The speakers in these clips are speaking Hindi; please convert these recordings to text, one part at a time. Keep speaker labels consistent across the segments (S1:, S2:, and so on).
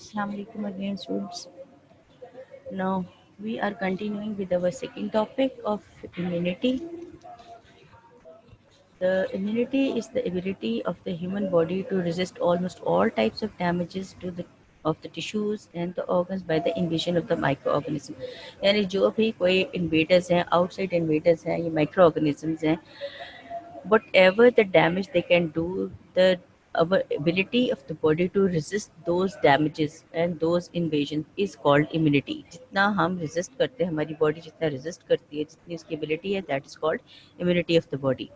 S1: Assalamu alaikum again, students. Now we are continuing with our second topic of immunity. The immunity is the ability of the human body to resist almost all types of damages to the of the tissues and the organs by the invasion of the microorganism. यानी जो भी कोई invaders हैं, outside invaders हैं, ये microorganisms हैं, whatever the damage they can do, the our ability of the body to resist those damages and those invasions is called immunity. जितना हम resist करते हैं, हमारी body जितना resist करती है, जितनी उसकी ability है, that is called immunity of the body.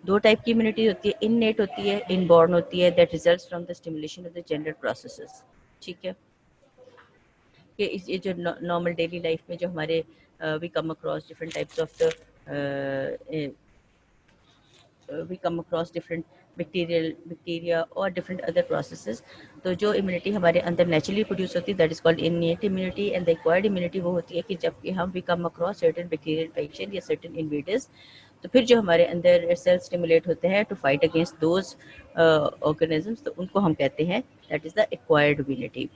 S1: दो टाइप की इम्यूनिटी होती है, इननेट होती है, इनबॉर्न होती है, that results from the stimulation of the general processes. ठीक है, कि ये जो नॉर्मल डेली लाइफ में जो हमारे we come across different types of the we come across different bacteria or different other processes. तो जो इम्यूनिटी हमारे अंदर नेचुरली प्रोड्यूस होती है that is called innate immunity, and the acquired immunity वो होती है कि जब कि हम we come across certain bacterial infection या सर्टेन इन्वेडर्स, तो फिर जो हमारे अंदर सेल स्टिमुलेट होते हैं to fight against those organisms, तो उनको हम कहते हैं that is the acquired immunity.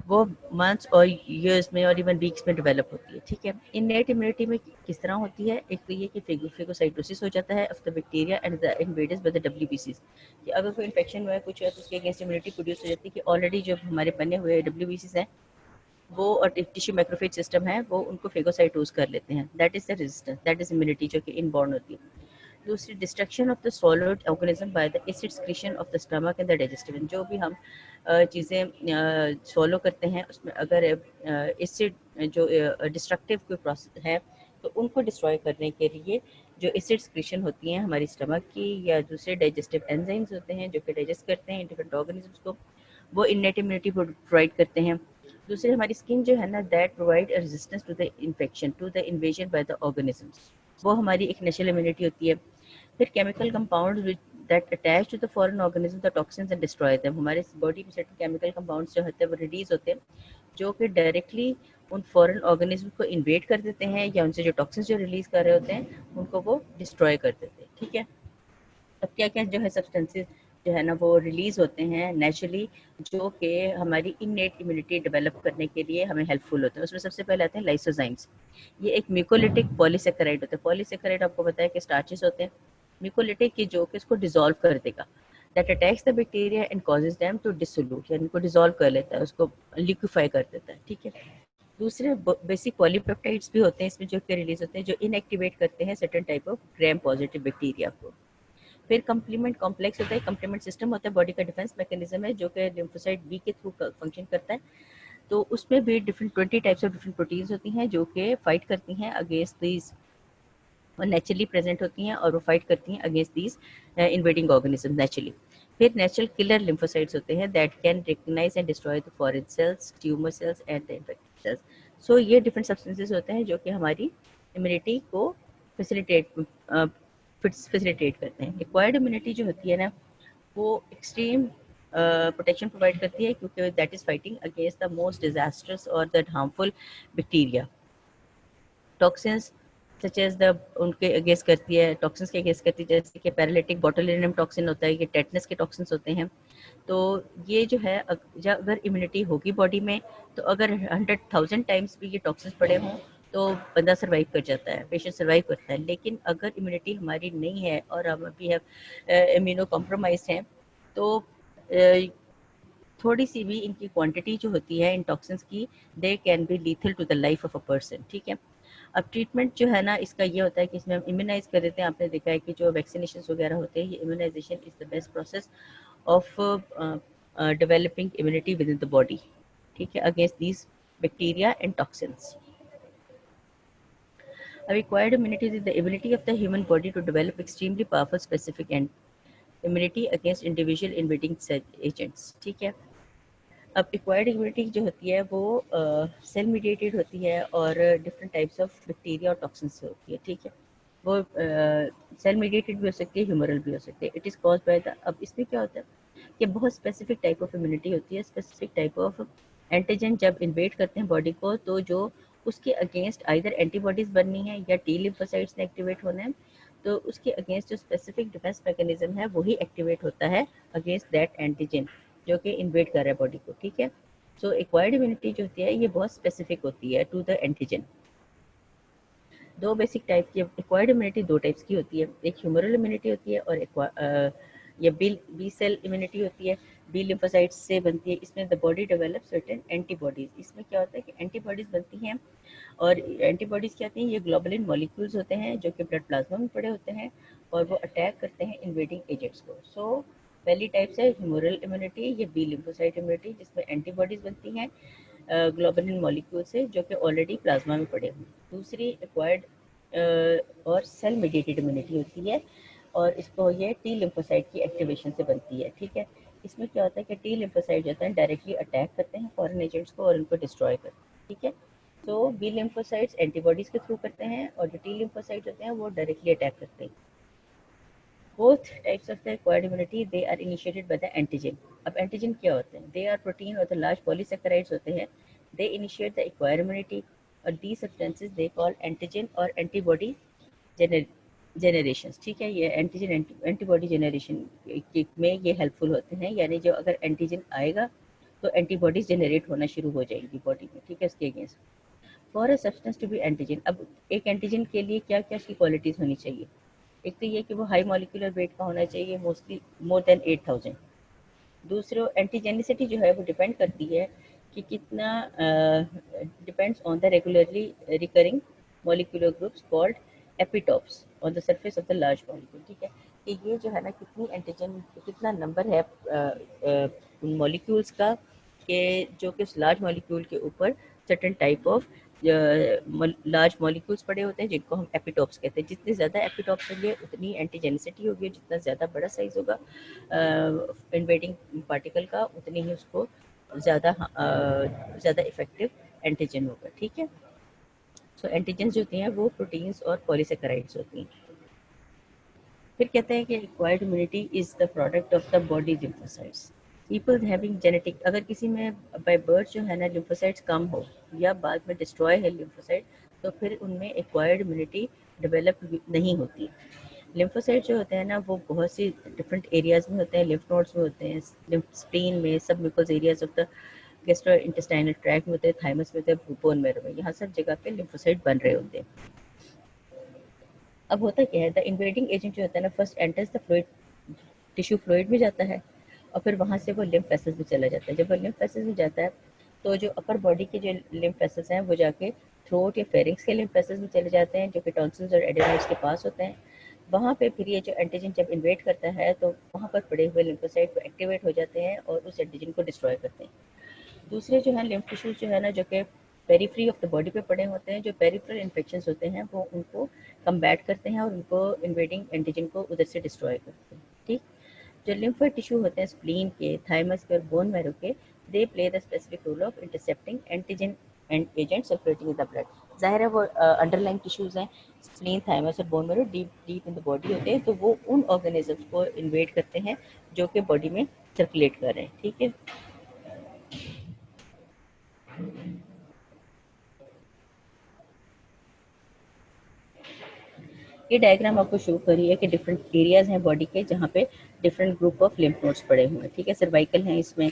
S1: वो मंथ्स और ईयर्स में और इवन वीक्स में डेवलप होती है. ठीक है, इननेट इम्यूनिटी में किस तरह होती है? एक तो ये कि फेगोसाइटोसिस हो जाता है of the bacteria and the invaders by the डब्ल्यूबीसीज, कि अगर कोई इन्फेक्शन हुआ है, कुछ है, तो उसके अगेंस्ट इम्यूनिटी प्रोड्यूस हो जाती है कि ऑलरेडी जो हमारे बने हुए डब्ल्यूबीसीज हैं वो और टिश्यू मैक्रोफेज सिस्टम है वो उनको फेगोसाइटोज कर लेते हैं. That is the resistance, that is immunity जो कि इनबॉर्न होती है. दूसरी, destruction of the solid organism by the acid secretion of the stomach and the digestive. जो भी हम चीज़ें सॉलो करते हैं उसमें अगर एसिड जो डिस्ट्रक्टिव कोई प्रोसेस है तो उनको डिस्ट्रॉय करने के लिए जो एसिड सिक्रीशन होती हैं हमारी स्टमक की या दूसरे डाइजेस्टिव एंजाइम्स होते हैं जो कि डाइजेस्ट करते हैं डिफरेंट ऑर्गेनिजम्स को, वो इननेट इम्यूनिटी प्रोवाइड करते हैं. दूसरे, हमारी स्किन जो है ना that provide resistance to the infection to the invasion by the organisms, वो हमारी एक नेचुरल इम्यूनिटी होती है. फिर chemical compound that attach to the foreign organism the toxins and destroy them. हमारे बॉडी में सर्टेन केमिकल कंपाउंड्स जो होते हैं वो रिलीज होते हैं जो कि डायरेक्टली उन फॉरेन ऑर्गेनिज्म को इन्वेड कर देते हैं या उनसे जो टॉक्सिन्स जो रिलीज कर रहे होते हैं उनको वो डिस्ट्रॉय कर देते हैं. ठीक है, अब क्या क्या जो है सब्सटेंसेस जो है ना वो रिलीज होते हैं नेचुरली जो कि हमारी इननेट इम्यूनिटी डेवलप करने के लिए हमें हेल्पफुल होते हैं. उसमें सबसे पहले आते हैं लाइसोजाइम्स. ये एक म्यूकोलिटिक पॉलीसेकेराइड होता है. पॉलीसेकेराइड आपको पता है कि स्टार्चेस होते हैं. म्यूकोलिटिक की जो कि इसको डिसॉल्व कर देगा, that attacks the bacteria and causes them to dissolute, यानी इनको डिसॉल्व कर लेता है, उसको लिक्विफाई कर देता है. ठीक है, दूसरे बेसिक पॉलीपेप्टाइड्स भी होते हैं इसमें जो कि रिलीज होते हैं जो इनएक्टिवेट करते हैं certain type of gram positive bacteria को. फिर कंप्लीमेंट कॉम्प्लेक्स होता है, कंप्लीमेंट सिस्टम होता है, बॉडी का डिफेंस मैकेनिज्म है जो कि लिम्फोसाइट बी के थ्रू फंक्शन करता है. तो उसमें भी different 20 types of different proteins होती हैं जो कि फाइट करती हैं अगेंस्ट दीज और नेचुरली प्रेजेंट होती हैं और वो फाइट करती हैं against these invading organism naturally. फिर नेचुरल किलर लिम्फोसाइट्स होते हैं that can recognise and destroy the foreign cells, tumour cells and the infected cells. So ये डिफरेंट सब्सटेंसेस होते हैं जो कि हमारी इम्यूनिटी को फैसिलिटेट करते हैं. एक्वायर्ड इम्यूनिटी जो होती है ना वो एक्सट्रीम प्रोटेक्शन प्रोवाइड करती है क्योंकि that is fighting against the most disasters और the harmful bacteria. Toxins such as the उनके अगेंस्ट करती है, टॉक्सिन्स के अगेंस्ट करती है, जैसे कि पैरालिटिक बोटुलिनम टॉक्सिन होता है, ये टेटनस के टॉक्सिन्स होते हैं. तो ये जो है अगर इम्यूनिटी होगी बॉडी में तो अगर 100,000 टाइम्स भी ये टॉक्सिन्स पड़े हों तो बंदा सर्वाइव कर जाता है, पेशेंट सर्वाइव करता है. लेकिन अगर इम्यूनिटी हमारी नहीं है और हम अभी इम्यूनो कॉम्प्रोमाइज हैं तो थोड़ी सी भी इनकी क्वांटिटी जो होती है इन टॉक्सिन्स की they can be lethal to the life of a person. ठीक है, अब ट्रीटमेंट जो है ना इसका ये होता है कि इसमें हम इम्यूनाइज कर देते हैं. आपने देखा है कि जो वैक्सीनेशन वगैरह होते हैं ये immunisation is the best process of developing immunity within the body. ठीक है, against these bacteria and toxins. अब acquired immunity is the ability of the human body to develop extremely powerful specific and immunity against individual invading agents. ठीक है, अब एक्वायर्ड इम्यूनिटी जो होती है वो सेल मीडिएटेड होती है और डिफरेंट टाइप्स ऑफ बैक्टीरिया और टॉक्सिन से होती है. ठीक है, वो सेल मीडिएटेड भी हो सकती है, ह्यूमरल भी हो सकती है. It is cause by the, अब इसमें क्या होता है कि बहुत स्पेसिफिक टाइप ऑफ इम्यूनिटी होती है, स्पेसिफिक टाइप ऑफ एंटीजन जब इन्वेड करते हैं बॉडी को तो जो उसके अगेंस्ट आइदर एंटीबॉडीज बननी है या टी लिम्फोसाइट्स ने एक्टिवेट होना है, तो उसके अगेंस्ट जो स्पेसिफिक डिफेंस मैकेनिज्म है वही एक्टिवेट होता है अगेंस्ट दैट एंटीजन. जो कि इन्वेड कर रहा है बॉडी को, ठीक है। सो एक्वायर्ड इम्यूनिटी जो होती है ये बहुत स्पेसिफिक होती है टू द एंटीजन। दो बेसिक टाइप की एक्वायर्ड इम्यूनिटी दो टाइप्स की होती है, एक ह्यूमरल इम्यूनिटी होती है और ये बी सेल इम्यूनिटी होती है, बी लिम्फोसाइट्स से बनती है। इसमें the body develop certain antibodies. इसमें क्या होता है कि एंटीबॉडीज बनती हैं, और एंटीबॉडीज क्या होती हैं, ये ग्लोबुलिन मॉलिक्यूल्स होते हैं जो कि ब्लड प्लाज्मा में पड़े होते हैं और वो अटैक करते हैं इन्वेडिंग एजेंट्स को। सो पहली टाइप है ह्यूमरल इम्यूनिटी, ये बी लिम्फोसाइट इम्यूनिटी, जिसमें एंटीबॉडीज बनती हैं ग्लोबुलिन मॉलिक्यूल से जो कि ऑलरेडी प्लाज्मा में पड़े हुए। दूसरी एक्वायर्ड और सेल मीडिएटेड इम्यूनिटी होती है, और इसको ये टी लिम्फोसाइट की एक्टिवेशन से बनती है, ठीक है। इसमें क्या होता है कि टी लिम्फोसाइट जो होता है डायरेक्टली अटैक करते हैं फॉरेन एजेंट्स को और उनको डिस्ट्रॉय करते हैं, ठीक है। तो बी लिम्फोसाइट्स एंटीबॉडीज के थ्रू करते हैं और जो टी लिम्फोसाइट होते हैं वो डायरेक्टली अटैक करते हैं। Both types of the acquired immunity they are initiated by the antigen. अब एंटीजन क्या होते हैं? They are protein और the large polysaccharides होते हैं। They initiate the acquired immunity और these substances they call antigen और antibody generations, ठीक है। ये एंटीजन एंटीबॉडी जनरेशन में ये हेल्पफुल होते हैं, यानी जो अगर एंटीजन आएगा तो एंटीबॉडीज जनरेट होना शुरू हो जाएंगी बॉडी में, ठीक है, उसके against. For a substance to be antigen, अब एक एंटीजन के लिए क्या क्या उसकी क्वालिटीज़ होनी चाहिए? एक तो ये कि वो हाई मॉलिक्यूलर वेट का होना चाहिए, मोस्टली मोर देन 8000। दूसरा एंटीजेनिसिटी जो है वो डिपेंड करती है कि कितना depends on the regularly recurring molecular groups called एपिटॉप्स on the surface of the large molecule, ठीक है। कि ये जो है ना कितनी एंटीजन कितना नंबर है मॉलिक्यूल्स का कि जो कि उस लार्ज मॉलिक्यूल के ऊपर certain type of large molecules पड़े होते हैं जिनको हम एपिटॉप्स कहते हैं। जितने ज़्यादा एपिटॉप्स होंगे उतनी एंटीजेनिसिटी होगी, जितना ज़्यादा बड़ा साइज होगा इन्वेडिंग पार्टिकल का उतनी ही उसको ज़्यादा इफेक्टिव एंटीजन होगा, ठीक है। सो एंटीजन जो होती हैं वो प्रोटीन्स और पॉलीसेकेराइड्स होती हैं। फिर कहते हैं कि acquired immunity is the product of the body lymphocytes. People having genetic, अगर किसी में बाय बर्थ जो है ना लिम्फोसाइट्स कम हो या बाद में डिस्ट्रॉय है लिम्फोसाइट, तो फिर उनमें एक्वायर्ड इम्यूनिटी डेवलप नहीं होती। लिम्फोसाइट जो होते हैं ना वो बहुत सी डिफरेंट एरियाज में होते हैं, लिम्फ नोड्स में होते हैं, स्प्लीन में, सब mucus areas of the gastro intestinal tract में होते हैं, थाइमस में होते हैं, बोन मैरो में, यहाँ सब जगह पे लिम्फोसाइट बन रहे होते हैं। अब होता क्या है, द इन्वेडिंग एजेंट जो होता है ना first enters the fluid, tissue fluid में जाता है और फिर वहाँ से वो लिम्फ वेसल्स में चला जाता है। जब वो लिम्फ वेसल्स में जाता है तो जो अपर बॉडी के जो लिम्फ वेसल्स हैं वो जाके थ्रोट या फेरिंग्स के लिम्फ वेसल्स में चले जाते हैं जो कि टॉन्सिल्स और एडेनोइड्स के पास होते हैं। वहाँ पे फिर ये जो एंटीजन जब इन्वेड करता है तो वहाँ पर पड़े हुए लिम्फोसाइट को एक्टिवेट हो जाते हैं और उस एंटीजन को डिस्ट्रॉय करते हैं। दूसरे जो है लिम्फ टिश्यूज जो है ना जो कि पेरीफ्री ऑफ द बॉडी पे पड़े होते हैं, जो पेरिफेरल इन्फेक्शंस होते हैं वो उनको कम्बैट करते हैं और उनको इन्वेडिंग एंटीजन को उधर से डिस्ट्रॉय करते हैं, ठीक। जो लिम्फोइड टिश्यू होते हैं स्प्लीन के, थाइमस के और बोन मैरो के, they play the specific role of intercepting antigen and agent circulating in the blood. जाहिर है वो अंडरलाइन टिश्यूज हैं, स्प्लीन, थाइमस और bone marrow deep deep in the body होते हैं, तो वो उन ऑर्गेनिजम्स को इन्वेड करते हैं जो कि बॉडी में सर्कुलेट कर रहे हैं, ठीक है। ये डायग्राम आपको शो कर रही है कि डिफरेंट एरियाज हैं बॉडी के जहाँ पे different group of lymph nodes पड़े हुए हैं, ठीक है। सर्वाइकल हैं, इसमें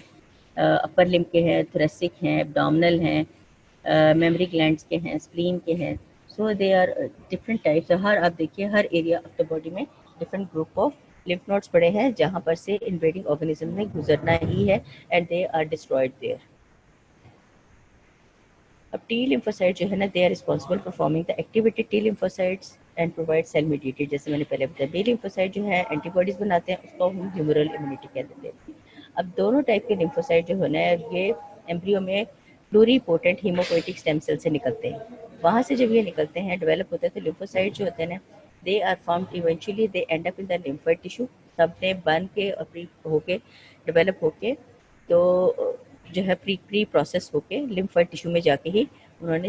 S1: अपर लिम्फ के हैं, थोरेसिक हैं, एब्डोमिनल हैं, मेमोरी ग्लैंड्स के हैं, स्प्लीन के हैं। सो दे आर डिफरेंट टाइप्स। हर आप देखिए हर एरिया ऑफ द बॉडी में different group of lymph nodes पड़े हैं जहाँ पर से इन्वेडिंग ऑर्गेनिज्म ने गुजरना ही है and they are destroyed there. अब टी लिम्फोसाइट जो है ना they are responsible for forming the activated T lymphocytes and provide cell mediated, जैसे मैंने पहले बताया। बी लिम्फोसाइट जो है एंटीबॉडीज बनाते हैं, उसको हम ह्यूमरल इम्यूनिटी कह देते हैं। अब दोनों टाइप के लिम्फोसाइट जो है ना ये एम्ब्रियो में प्लूरीपोटेंट हीमोपोइटिक स्टेम सेल से निकलते हैं। वहाँ से जब ये निकलते हैं डेवलप होते हैं तो लिम्फोसाइट जो होते हैं ना they are formed eventually they end up in the lymphoid tissue, सबने बन के और होके डेवलप होके तो जो है प्री प्रोसेस होके लिम्फोइड टिश्यू में जाके ही उन्होंने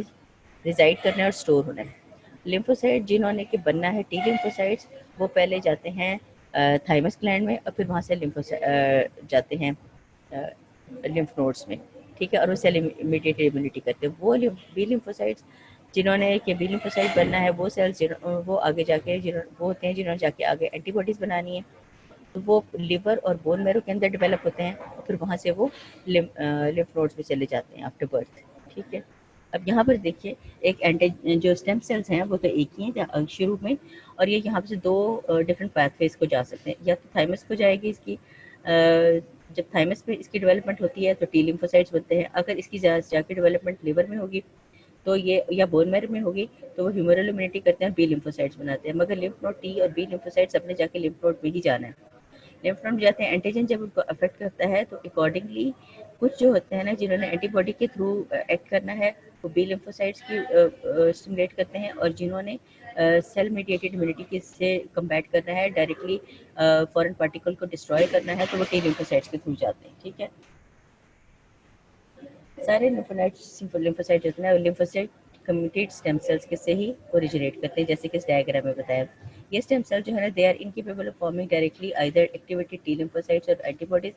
S1: रिजाइड करना है और स्टोर होना है। लिम्फोसाइट जिन्होंने कि बनना है टी लिम्फोसाइट्स, वो पहले जाते हैं थाइमस ग्लैंड में और फिर वहाँ से जाते हैं लिम्फ नोड्स में, ठीक है, और वो सेल इमीडिएट इम्यूनिटी करते हैं। वो बी लिम्फोसाइट्स जिन्होंने कि बी लिम्फोसाइट बनना है वो सेल्स वो आगे जाके वो होते हैं जिन्होंने जाके आगे एंटीबॉडीज़ बनानी है। तो वो लिवर और बोन मैरो के अंदर डेवलप होते हैं और फिर वहाँ से वो लिम्फ नोड्स में चले जाते हैं आफ्टर बर्थ। ठीक है, अब यहाँ पर देखिए एक एंटी जो स्टेम सेल्स हैं वो तो एक ही हैं शुरू में, और ये यहाँ से दो डिफरेंट पाथवेज को जा सकते हैं। या तो थाइमस को जाएगी इसकी, जब थाइमस में इसकी डेवलपमेंट होती है तो टी लिम्फोसाइट्स बनते हैं। अगर इसकी जाके डेवलपमेंट लिवर में होगी तो ये, या बोन मैरो में होगी तो वो ह्यूमरल इम्यूनिटी करते हैं, बी लिम्फोसाइट्स बनाते हैं। मगर लिम्फ नोड टी और बी लिम्फोसाइट्स अपने जाके लिम्फ नोड में ही जाना है। लिम्फ नोड जाते हैं, एंटीजन जब उनको अफेक्ट करता है तो अकॉर्डिंगली कुछ जो होते हैं ना जिन्होंने एंटीबॉडी के थ्रू एक्ट करना है वो बी लिम्फोसाइट्स की स्टिमुलेट करते हैं, और जिन्होंने सेल मीडिएटेड इम्यूनिटी के से कम्बैट करना है, डायरेक्टली फॉरेन पार्टिकल को डिस्ट्रॉय करना है, तो वो टी लिम्फोसाइट्स के थ्रू जाते हैं। ठीक है, सारे लिम्फोसाइट होते हैं, लिम्फोसाइट कम्युनिकेट स्टेम सेल्स के से ही ओरिजिनेट करते हैं, जैसे कि इस डायग्राम में बताया। ये स्टेम सेल जो है ना, they are incapable of forming directly either activated T lymphocytes or antibodies.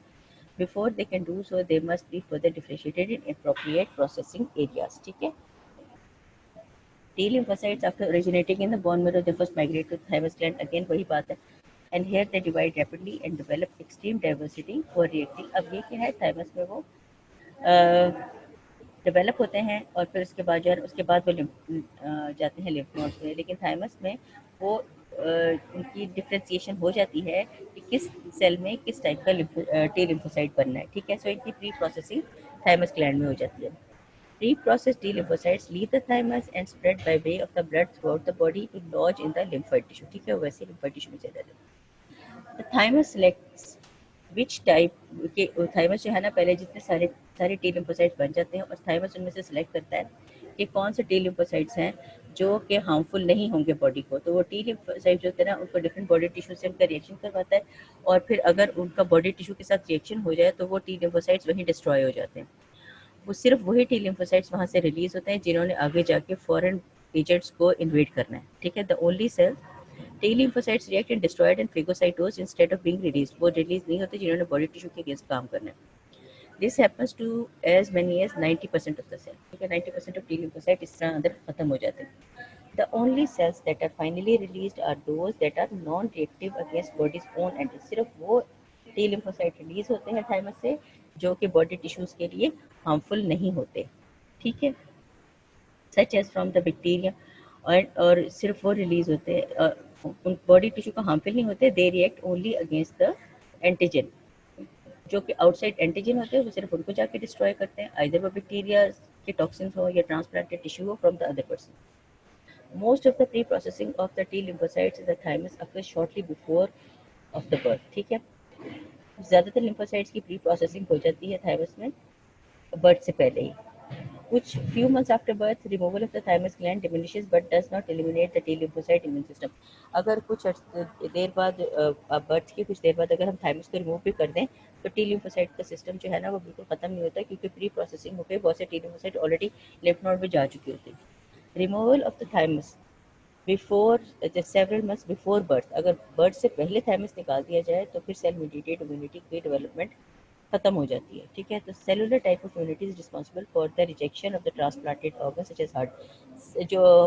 S1: Before they can do so, they must be further differentiated in appropriate processing areas. ठीक है, T lymphocytes after originating in the bone marrow they first migrate to thymus gland, again वही बात है, and here they divide rapidly and develop extreme diversity for reacting। अब ये क्या है, thymus में वो डेवलप होते हैं और फिर उसके बाद जो है उसके बाद वो जाते हैं लिम्फ नोड्स में, लेकिन थाइमस में वो उनकी डिफ्रेंसिएशन हो जाती है कि किस सेल में किस टाइप का टी लिम्फोसाइट बनना है। ठीक है, सो इनकी प्री प्रोसेसिंग थाइमस ग्लैंड में हो जाती है। Pre process T lymphocytes leave the thymus and spread by way of the blood throughout the body to lodge in the lymphoid tissue। ठीक है, वैसे lymphoid tissue में चले जाते हैं। The thymus selects which type के, थाइमस जो है ना पहले जितने सारे सारे टी लिम्फोसाइट्स बन जाते हैं और थाइमस उनमें से सिलेक्ट करता है कि कौन से टी लिम्फोसाइट्स हैं जो कि हार्मफुल नहीं होंगे बॉडी को। तो वो टी लिम्फोसाइट जो होते हैं ना उनको डिफरेंट बॉडी टिश्यू से उनका रिएक्शन करवाता है, और फिर अगर उनका बॉडी टिश्यू के साथ रिएक्शन हो जाए तो वो टी लिम्फोसाइट्स वहीं डिस्ट्रॉय हो जाते हैं। वो सिर्फ वही टी लिम्फोसाइट्स वहाँ से रिलीज होते हैं जिन्होंने आगे जाके फॉरेन एजेंट्स को इन्वेड करना है। ठीक है, the only cell T lymphocytes react and destroyed and phagocytosed instead of being released। वो रिलीज नहीं होते जिन्होंने बॉडी टिश्यू के अगेंस्ट काम करना है। This happens to as many as 90% of the cell। ठीक है, 90% of T lymphocyte इस तरह अंदर खत्म हो जाते हैं। The only cells that are finally released are those that are non-reactive against body's own antigens। सिर्फ वो T lymphocyte रिलीज होते हैं थाइमस से जो कि बॉडी टिश्यूज के लिए हार्मफुल नहीं होते। ठीक है, such as from the bacteria, और सिर्फ वो रिलीज होते हैं, उन बॉडी टिश्यू को हार्मफुल नहीं होते। They react only against the antigen, जो कि आउटसाइड एंटीजन होते हैं वो सिर्फ उनको जाके डिस्ट्रॉय करते हैं, आइदर वो बैक्टीरिया के टॉक्सिन हो या ट्रांसप्लांटेड टिश्यू हो from the other person. Most of the pre processing of the T lymphocytes in the thymus occurs shortly before of the birth। ठीक है, ज़्यादातर lymphocytes की प्री प्रोसेसिंग हो जाती है थाइमस में बर्थ से पहले ही। Which few months after birth, removal of the thymus gland diminishes but does not eliminate the T lymphocyte immune system। अगर कुछ देर बाद बर्थ के कुछ देर बाद अगर हम थाइमस को रिमूव भी कर दें तो टी लिम्फोसाइट का सिस्टम जो है ना वो बिल्कुल खत्म नहीं होता, क्योंकि प्री प्रोसेसिंग होकर बहुत से T lymphocyte already lymph node में जा चुकी होती है। Removal of the thymus before several months before birth, अगर बर्थ से पहले थाइमस निकाल दिया जाए तो फिर सेल मीडिएटेड इम्यूनिटी की डेवलपमेंट खत्म हो जाती है। ठीक है, तो cellular type of immunity is responsible for the rejection of the transplanted organ such as heart. जो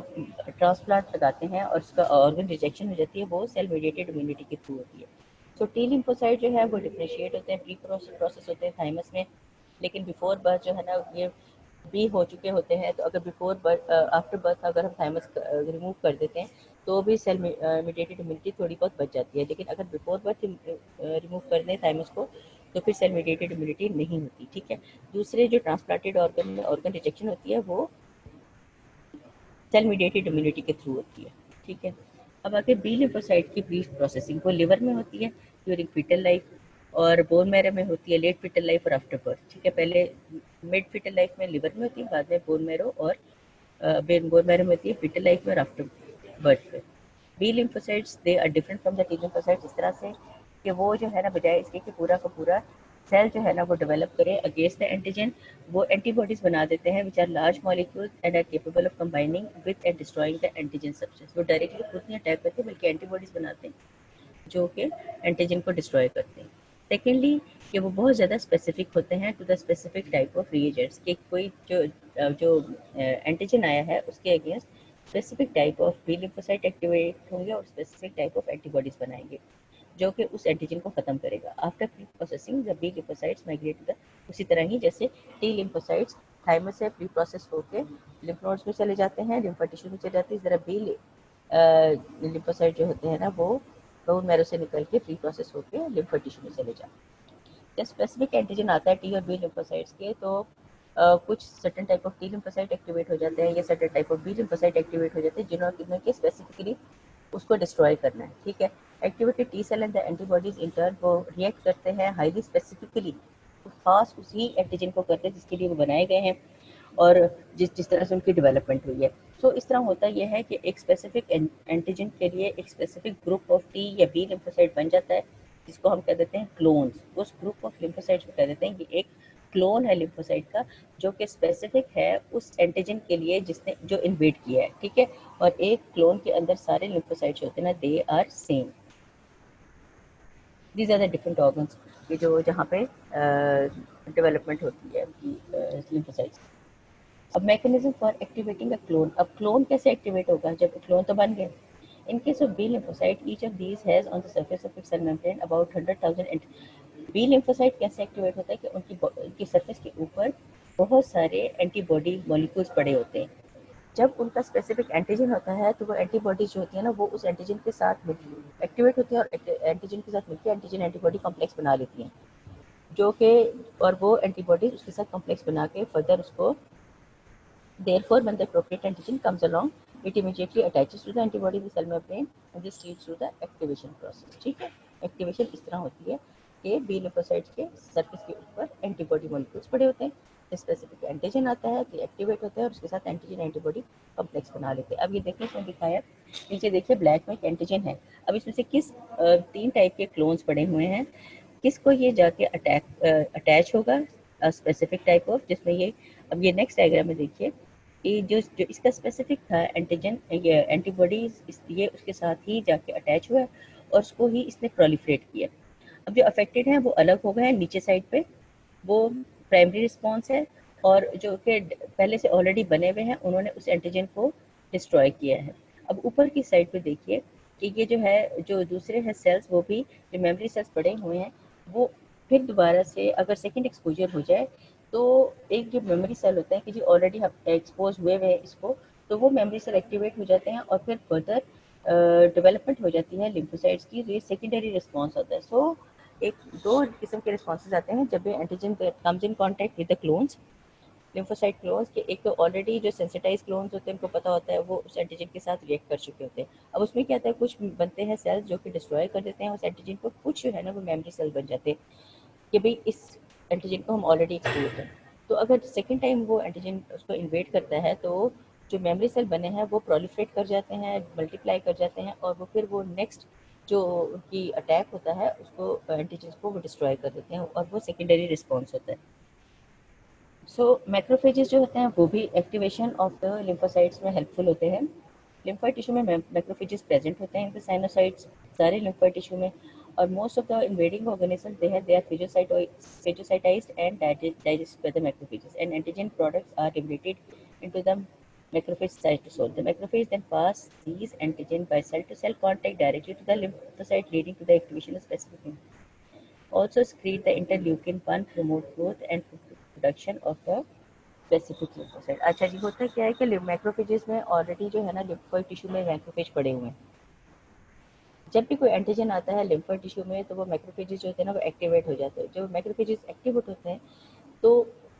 S1: ट्रांसप्लांट लगाते हैं और उसका ऑर्गन रिजेक्शन हो जाती है वो सेल मीडिएटेड इम्यूनिटी के थ्रू होती है। सो टी लिम्फोसाइट जो है वो डिफ्रेंशिएट होते हैं, प्री प्रोसेस होते हैं थाइमस में, लेकिन बिफोर बर्थ जो है ना ये भी हो चुके होते हैं। तो अगर बिफोर बर्थ आफ्टर बर्थ अगर हम थाइमस रिमूव कर देते हैं तो भी सेल मीडिएटेड इम्यूनिटी थोड़ी बहुत बच जाती है, लेकिन अगर बिफोर बर्थ रिमूव कर दें थाइमस को तो फिर सेल मीडिएटेड इम्यूनिटी नहीं होती। ठीक है, दूसरे जो ट्रांसप्लांटेड ऑर्गन में ऑर्गन रिजेक्शन होती है वो सेल मीडिएटेड इम्यूनिटी के थ्रू होती है। ठीक है, अब आगे बी लिम्फोसाइट की प्री प्रोसेसिंग वो लिवर में होती है ड्यूरिंग फीटल लाइफ, और बोन मैरो में होती है लेट फीटल लाइफ और आफ्टर बर्थ। ठीक है, पहले मिड फीटल लाइफ में लिवर में होती है, बाद में बोन मैरो और बोन मैरो में होती है फीटल लाइफ में और आफ्टर बर्थ में। B lymphocytes they are different from the T lymphocytes इस तरह से कि वो जो है ना बजाय इसके कि पूरा का पूरा सेल जो है ना वो डेवलप करे अगेंस्ट द एंटीजन, वो एंटीबॉडीज बना देते हैं which are large molecules and are capable of combining with and destroying the antigen substance. वो डायरेक्टली खुद नहीं अटैक करते बल्कि एंटीबॉडीज बनाते हैं जो कि एंटीजन को डिस्ट्रॉय करते हैं। सेकेंडली कि वो बहुत ज़्यादा स्पेसिफिक होते हैं to the specific type of reagents, कि कोई जो एंटीजन आया है उसके against specific type of B lymphocyte activate होंगे और स्पेसिफिक टाइप ऑफ एंटीबॉडीज बनाएंगे जो कि उस एंटीजन को खत्म करेगा। After pre processing the B lymphocytes migrate to the, उसी तरह ही जैसे टी लिम्फोसाइट्स थाइमस से प्री प्रोसेस होकर लिम्फ नोड्स में चले जाते हैं, लिम्फा टिश्यू में चले जाते हैं, इस तरह बी लिम्फोसाइट जो होते हैं ना वो बोन मैरो से निकल के प्री प्रोसेस होकर लिम्फा टिश्यू में चले जाते हैं। जब स्पेसिफिक एंटीजन आता है टी और बी लिम्फोसाइट्स के, तो कुछ certain type of T lymphocyte activate हो जाते हैं या certain type of B lymphocyte activate हो जाते हैं जिन्होंने स्पेसिफिकली उसको डिस्ट्रॉय करना है। ठीक है, activated T cell and the antibodies in turn वो रिएक्ट करते हैं हाईली स्पेसिफिकली, खास उसी एंटीजन को करते हैं जिसके लिए वो बनाए गए हैं और जिस जिस तरह से उनकी डेवलपमेंट हुई है। सो इस तरह होता यह है कि एक स्पेसिफिक एंटीजन के लिए एक स्पेसिफिक ग्रुप ऑफ टी या बी लिम्फोसाइट बन जाता है जिसको हम कह देते हैं क्लोन्स। उस ग्रुप ऑफ लिम्फोसाइट्स को कह देते हैं कि एक क्लोन है लिम्फोसाइट का जो कि स्पेसिफिक है उस एंटीजन के लिए जिसने जो इन्वेड किया है। ठीक है, और एक क्लोन के अंदर सारे लिम्फोसाइट्स होते हैं ना, they are same. These are the different organs कि जो जहाँ पे डेवलपमेंट होती है लिम्फोसाइट्स। अब mechanism for activating a clone, अब क्लोन कैसे एक्टिवेट होगा जब क्लोन तो बन गए। In case of B lymphocyte, each of these has on the surface of its cell membrane about 100,000 B lymphocyte कैसे एक्टिवेट होता है कि उनकी सरफेस के ऊपर बहुत सारे एंटीबॉडी मॉलिक्यूल्स पड़े होते हैं। जब उनका स्पेसिफिक एंटीजन होता है तो वो एंटीबॉडीज जो होती है ना वो उस एंटीजन के साथ एक्टिवेट होती है और एंटीजन के साथ मिलकर एंटीजन एंटीबॉडी कॉम्प्लेक्स बना लेती हैं, जो कि और वो एंटीबॉडीज उसके साथ कॉम्प्लेक्स बना के फर्दर उसको therefore when the appropriate antigen comes along it immediately attaches to the antibody in the cell membrane and this leads to the activation process। ठीक है, एक्टिवेशन इस तरह होती है कि बी लिम्फोसाइट्स के सरफेस के ऊपर एंटीबॉडी मॉलिक्यूल्स पड़े होते हैं, स्पेसिफिक एंटीजन आता है तो एक्टिवेट होता है और उसके साथ एंटीजन एंटीबॉडी कॉम्प्लेक्स बना लेते हैं। अब ये देखिए इसमें दिखाया नीचे देखिए ब्लैक में एक एंटीजन है। अब इसमें से किस तीन टाइप के क्लोन्स पड़े हुए हैं, किसको ये जाके अटैच होगा स्पेसिफिक टाइप ऑफ जिसमें ये, अब ये नेक्स्ट डायग्राम में देखिए कि जो इसका स्पेसिफिक था एंटीजन ये एंटीबॉडीज ये उसके साथ ही जाके अटैच हुआ और उसको ही इसने प्रोलिफरेट किया। अब जो अफेक्टेड हैं वो अलग हो गए हैं, नीचे साइड पे वो प्राइमरी रिस्पॉन्स है और जो कि पहले से ऑलरेडी बने हुए हैं उन्होंने उस एंटीजन को डिस्ट्रॉय किया है। अब ऊपर की साइड पे देखिए कि ये जो है जो दूसरे हैं सेल्स वो भी जो मेमोरी सेल्स पड़े हुए हैं वो फिर दोबारा से अगर सेकेंड एक्सपोजर हो जाए तो एक जो मेमोरी सेल होता है कि जो ऑलरेडी हम एक्सपोज हुए हुए हैं इसको, तो वो मेमोरी सेल एक्टिवेट हो जाते हैं और फिर फर्दर डेवलपमेंट हो जाती है लिम्फोसाइट्स की, जो ये सेकेंडरी रिस्पॉन्स होता है। सो एक दो किस्म के रिस्पॉन्सेज आते हैं जब antigen comes in contact with the clones lymphocyte clones के। एक तो ऑलरेडी जो सेंसिटाइज क्लोन्स होते हैं उनको पता होता है वो उस एंटीजन के साथ रिएक्ट कर चुके होते हैं। अब उसमें क्या होता है कुछ बनते हैं सेल्स जो कि डिस्ट्रॉय कर देते हैं उस एंटीजन को, कुछ जो है ना वो मेमोरी सेल बन जाते हैं कि भाई इस एंटीजन को हम ऑलरेडी एक्सपोज हैं। तो अगर सेकेंड टाइम वो एंटीजन उसको इन्वेट करता है तो जो मेमोरी सेल बने हैं वो प्रोलिफरेट कर जाते हैं, मल्टीप्लाई कर जाते हैं और वो फिर वो नेक्स्ट जो उनकी अटैक होता है उसको एंटीजन को वो डिस्ट्रॉय कर देते हैं और वो सेकेंडरी रिस्पॉन्स होता है। सो मैक्रोफेजेस जो होते हैं वो भी एक्टिवेशन ऑफ द लिम्फोसाइट्स में हेल्पफुल होते हैं। लिम्फोइड टिश्यू में मैक्रोफेजेस प्रेजेंट होते हैं इन द साइनोसाइट्स सारे लिम्फोइड टिश्यू में और most of the invading organism they are phagocytized and digested by the macrophages and antigen products are liberated into the macrophage cytosol. The macrophage then pass these antigen by cell to cell contact directly to the lymphocyte leading to the activation of specific also secrete the interleukin 1 promote growth and production of the specific lymphocyte. अच्छा जी, होता क्या है कि मैक्रोफेजेस में ऑलरेडी जो है ना लिम्फोइड टिश्यू में मैक्रोफेज पड़े हुए हैं। जब भी कोई एंटीजन आता है लिम्फोइड टिश्यू में तो वो मैक्रोफेजेस जो होते हैं ना वो एक्टिवेट हो जाते हैं। जब मैक्रोफेजेस एक्टिवेट होते हैं तो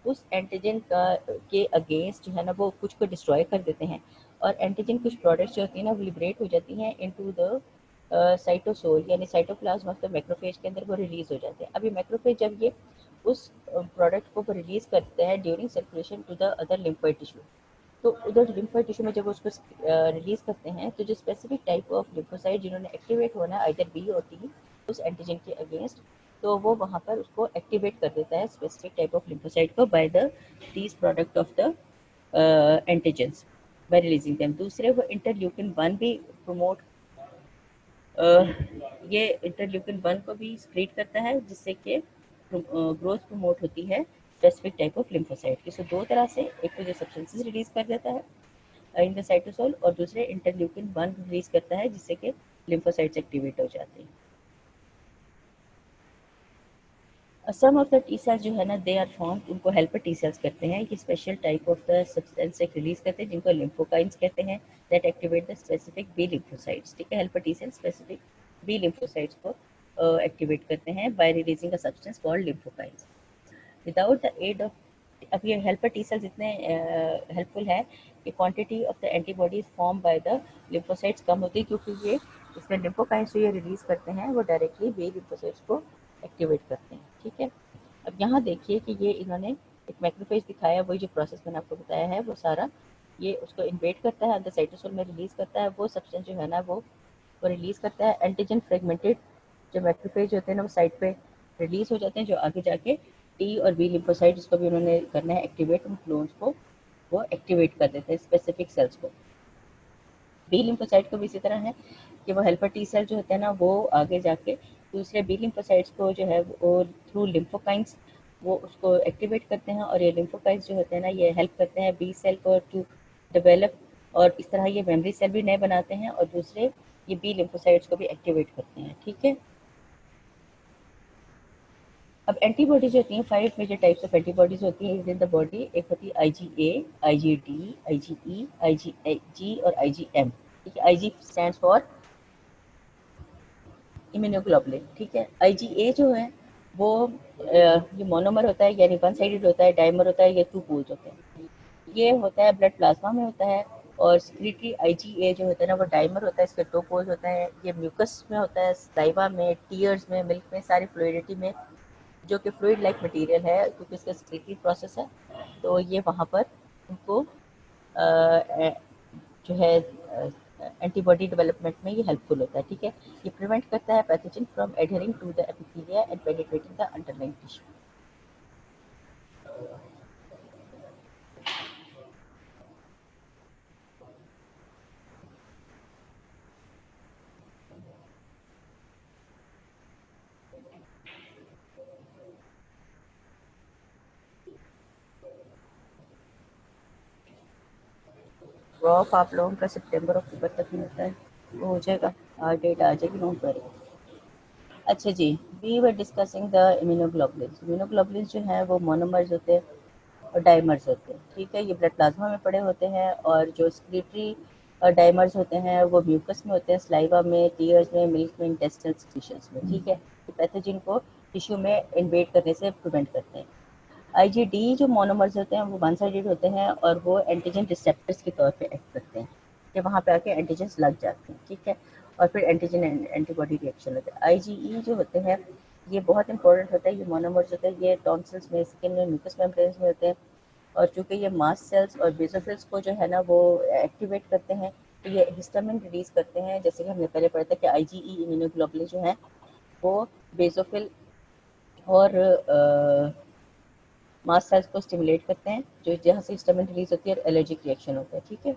S1: उस एंटीजन का के अगेंस्ट जो है ना वो कुछ को डिस्ट्रॉय कर देते हैं और एंटीजन कुछ प्रोडक्ट्स जो होती हैं ना वो लिबरेट हो जाती हैं इनटू द साइटोसोल यानी साइटोप्लाज्म ऑफ द मैक्रोफेज के अंदर वो रिलीज हो जाते हैं। अभी मैक्रोफेज जब ये उस प्रोडक्ट को रिलीज करते हैं during circulation to the other lymphoid tissue, तो उधर लिम्फोइड टिश्यू में जब उसको रिलीज करते हैं तो जो स्पेसिफिक टाइप ऑफ लिम्फोसाइट जिन्होंने एक्टिवेट होना है आइदर बी और टी उस एंटीजन के अगेंस्ट, तो वो वहाँ पर उसको एक्टिवेट कर देता है स्पेसिफिक टाइप ऑफ लिम्फोसाइट को by the these product of the antigens bye releasing them. दूसरे वो इंटरल्यूकिन 1 भी प्रमोट ये इंटरल्यूकिन 1 को भी स्क्रीट करता है जिससे कि ग्रोथ प्रमोट होती है स्पेसिफिक टाइप ऑफ लिम्फोसाइट की। सो दो तरह से, एक तो जो सब्सटेंसेस रिलीज कर देता है इन द साइटोसोल और दूसरे इंटरल्यूकिन 1 रिलीज करता है जिससे कि लिम्फोसाइट्स एक्टिवेट हो जाते हैं। Some of the T cells जो है ना दे आर फॉर्म, उनको हेल्पर टी सेल्स कहते हैं। ये special type of the substance एक रिलीज करते हैं जिनको लिम्फोकाइंस कहते हैं, that activate the specific B lymphocytes. ठीक है, helper T cells specific B lymphocytes को एक्टिवेट करते हैं by releasing a substance called lymphokines without the aid of. अब ये हेल्पर टी सेल्स इतने हेल्पफुल है कि quantity of the antibodies form by the lymphocytes कम होती है, क्योंकि ये इसमें लिम्फोकाइंस जो ये रिलीज करते हैं वो डायरेक्टली बी लिम्फोसाइट्स को एक्टिवेट करते हैं। ठीक है, अब यहाँ देखिए कि ये इन्होंने एक मैक्रोफेज दिखाया, वही जो प्रोसेस मैंने आपको बताया है वो सारा ये उसको इन्वेट करता है, अंदर साइटोसोल में रिलीज करता है, वो सब्सटेंस जो है ना वो रिलीज करता है। एंटीजन फ्रेगमेंटेड जो मैक्रोफेज होते हैं ना वो साइड पे रिलीज हो जाते हैं, जो आगे जाके टी और बी लिम्फोसाइट जिसको भी उन्होंने करना है एक्टिवेट, उन क्लोन्स को वो एक्टिवेट कर देते हैं स्पेसिफिक सेल्स को। बी लिम्फोसाइट को भी इसी तरह है कि वो हेल्पर टी सेल जो होते हैं ना वो आगे जाके दूसरे बी लिम्फोसाइट्स को जो है वो थ्रू लिम्फोकाइंस वो उसको एक्टिवेट करते हैं, और ये लिम्फोकाइंस जो होते हैं ना ये हेल्प करते हैं बी सेल को टू डेवलप, और इस तरह ये मेमोरी सेल भी नए बनाते हैं और दूसरे ये बी लिम्फोसाइट्स को भी एक्टिवेट करते हैं। ठीक है, अब एंटीबॉडीज होती हैं, 5 मेजर टाइप्स ऑफ एंटीबॉडीज होती हैं इन द बॉडी। एक होती है IgA, IgD, IgE, IgG और IgM। ठीक है, IG स्टैंड्स फॉर इम्यूनोग्लोबुलिन। ठीक है, IgA जो है वो ये मोनोमर होता है, यानी वन साइडेड होता है, डाइमर होता है, ये 2 पोल्स होते हैं। ये होता है ब्लड प्लाज्मा में होता है, और सिक्रीटरी IgA जो होता है ना वो डाइमर होता है, इसके 2 पोल्स होते हैं। ये म्यूकस में होता है, सलाइवा में, टीयर्स में, मिल्क में, सारी फ्लूइडिटी में, जो कि फ्लूइड लाइक मटेरियल है क्योंकि इसका सिक्रीटरी प्रोसेस है, तो ये वहाँ पर उनको जो है एंटीबॉडी डेवलपमेंट में ये हेल्पफुल होता है। ठीक है, ये प्रिवेंट करता है pathogen from adhering to the epithelia and penetrating the underlying tissue. Drop आप लोगों का सितंबर अक्टूबर तक ही होता है, वो हो जाएगा, आज डेट आ जाएगी, नोट करें। अच्छा जी, we were discussing the immunoglobulins. Immunoglobulins जो हैं वो मोनोमर्स होते हैं और डाइमर्स होते हैं। ठीक है, ये ब्लड प्लाज्मा में पड़े होते हैं, और जो स्क्रीटरी डाइमर्स होते हैं वो म्यूकस में होते हैं, स्लाइवा में, टीयर्स में, मिल्क में, इंटेस्टिनल सिक्रीशंस में। ठीक है, ये पैथोजन को टिश्यू में इन्वेड करने से प्रिवेंट करते हैं। IgD जो मोनोमर्स होते हैं वो वन साइडेड होते हैं, और वो एंटीजन रिसेप्टर्स के तौर पे एक्ट करते हैं कि वहाँ पे आके एंटीजन्स लग जाते हैं। ठीक है, और फिर एंटीजन एंटीबॉडी रिएक्शन होता है। IgE जो होते हैं ये बहुत इंपॉर्टेंट होता है, ये मोनोमर्स होते हैं, ये टॉन्सिल्स में, स्किन में, म्यूकस मेम्ब्रेन्स में होते हैं, और चूंकि ये मास्ट सेल्स और बेसोफिल्स को जो है ना वो एक्टिवेट करते हैं, तो ये हिस्टामिन रिलीज करते हैं। जैसे कि हमने पहले पढ़ा था कि IgE इम्यूनोग्लोबुलिन जो है वो बेसोफिल और मास्ट सेल्स को स्टिमुलेट करते हैं, जो जहाँ से हिस्टामिन रिलीज होती है और एलर्जिक रिएक्शन होता है। ठीक है,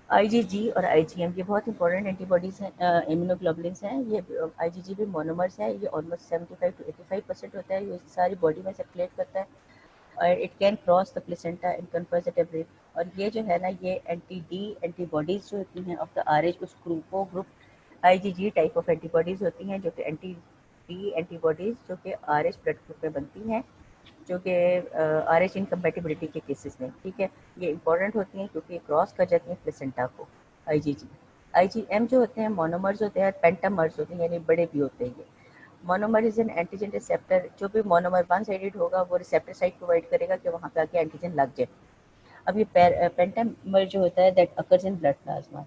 S1: IgG और IgM ये बहुत इंपॉर्टेंट एंटीबॉडीज हैं, इम्यूनोग्लोबुलिन्स हैं। ये IgG भी मोनोमर्स है, ये ऑलमोस्ट 75 to 85% होता है, ये सारी बॉडी में सर्कुलेट करता है, और it can cross the placenta and confers the temperature. और ये जो है ना ये एंटी डी एंटीबॉडीज जो होती हैं ऑफ द RH उस group IgG type of antibodies होती हैं, जो कि एंटी डी एंटीबॉडीज जो कि RH ब्लड ग्रुप में बनती हैं, जो कि RH इनकम्पेटिबिलिटी के केसेस में। ठीक है, ये इंपॉर्टेंट होती हैं क्योंकि क्रॉस कर जाती हैं प्लेसेंटा को। IgG IgM जो होते हैं मोनोमर्स होते हैं, पेंटामर्स होते हैं, यानी बड़े भी होते हैं। ये monomer is an antigen receptor, जो भी मोनोमर वन साइडेड होगा वो रिसेप्टर साइट प्रोवाइड करेगा कि वहाँ पे आके एंटीजन लग जाए। अब ये पेंटामर जो होता है that occurs in blood plasma,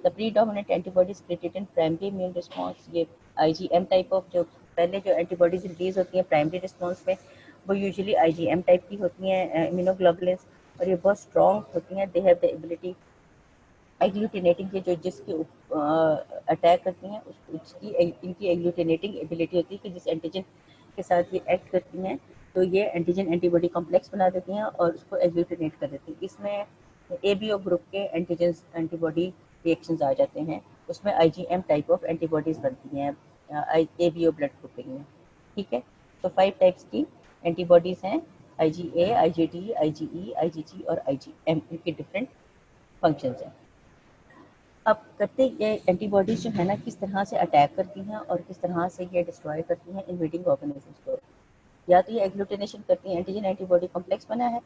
S1: the predominant antibodies created in primary immune response. ये IgM टाइप ऑफ जो पहले जो एंटीबॉडीज रिलीज होती हैं प्राइमरी रिस्पॉन्स में वो यूजुअली IgM टाइप की होती हैं इम्यूनोग्लोबुलिन्स, और ये बहुत स्ट्रॉन्ग होती हैं। दे हैव द एबिलिटी एग्लूटिनेटिंग के जो जिसके अटैक करती हैं उसकी इनकी एग्लूटिनेटिंग एबिलिटी होती है कि जिस एंटीजन के साथ ये एक्ट करती हैं तो ये एंटीजन एंटीबॉडी कॉम्प्लेक्स बना देती हैं और उसको एग्लूटिनेट कर देती हैं। इसमें ABO ग्रुप के एंटीजन एंटीबॉडी रिएक्शंस आ जाते हैं, उसमें IgM टाइप ऑफ एंटीबॉडीज बनती हैं ABO ब्लड ग्रुपिंग में। ठीक है, तो 5 टाइप्स की एंटीबॉडीज हैं, IgA, IgD, IgE, IgG और IgM, इनके डिफरेंट फंक्शंस हैं। अब करते ये एंटीबॉडीज जो है ना किस तरह से अटैक करती हैं और किस तरह से ये डिस्ट्रॉय करती हैं इन्वेडिंग ऑर्गेनिजम्स को। या तो ये एग्लूटिनेशन करती हैं, एंटीजन एंटीबॉडी कॉम्प्लेक्स बना है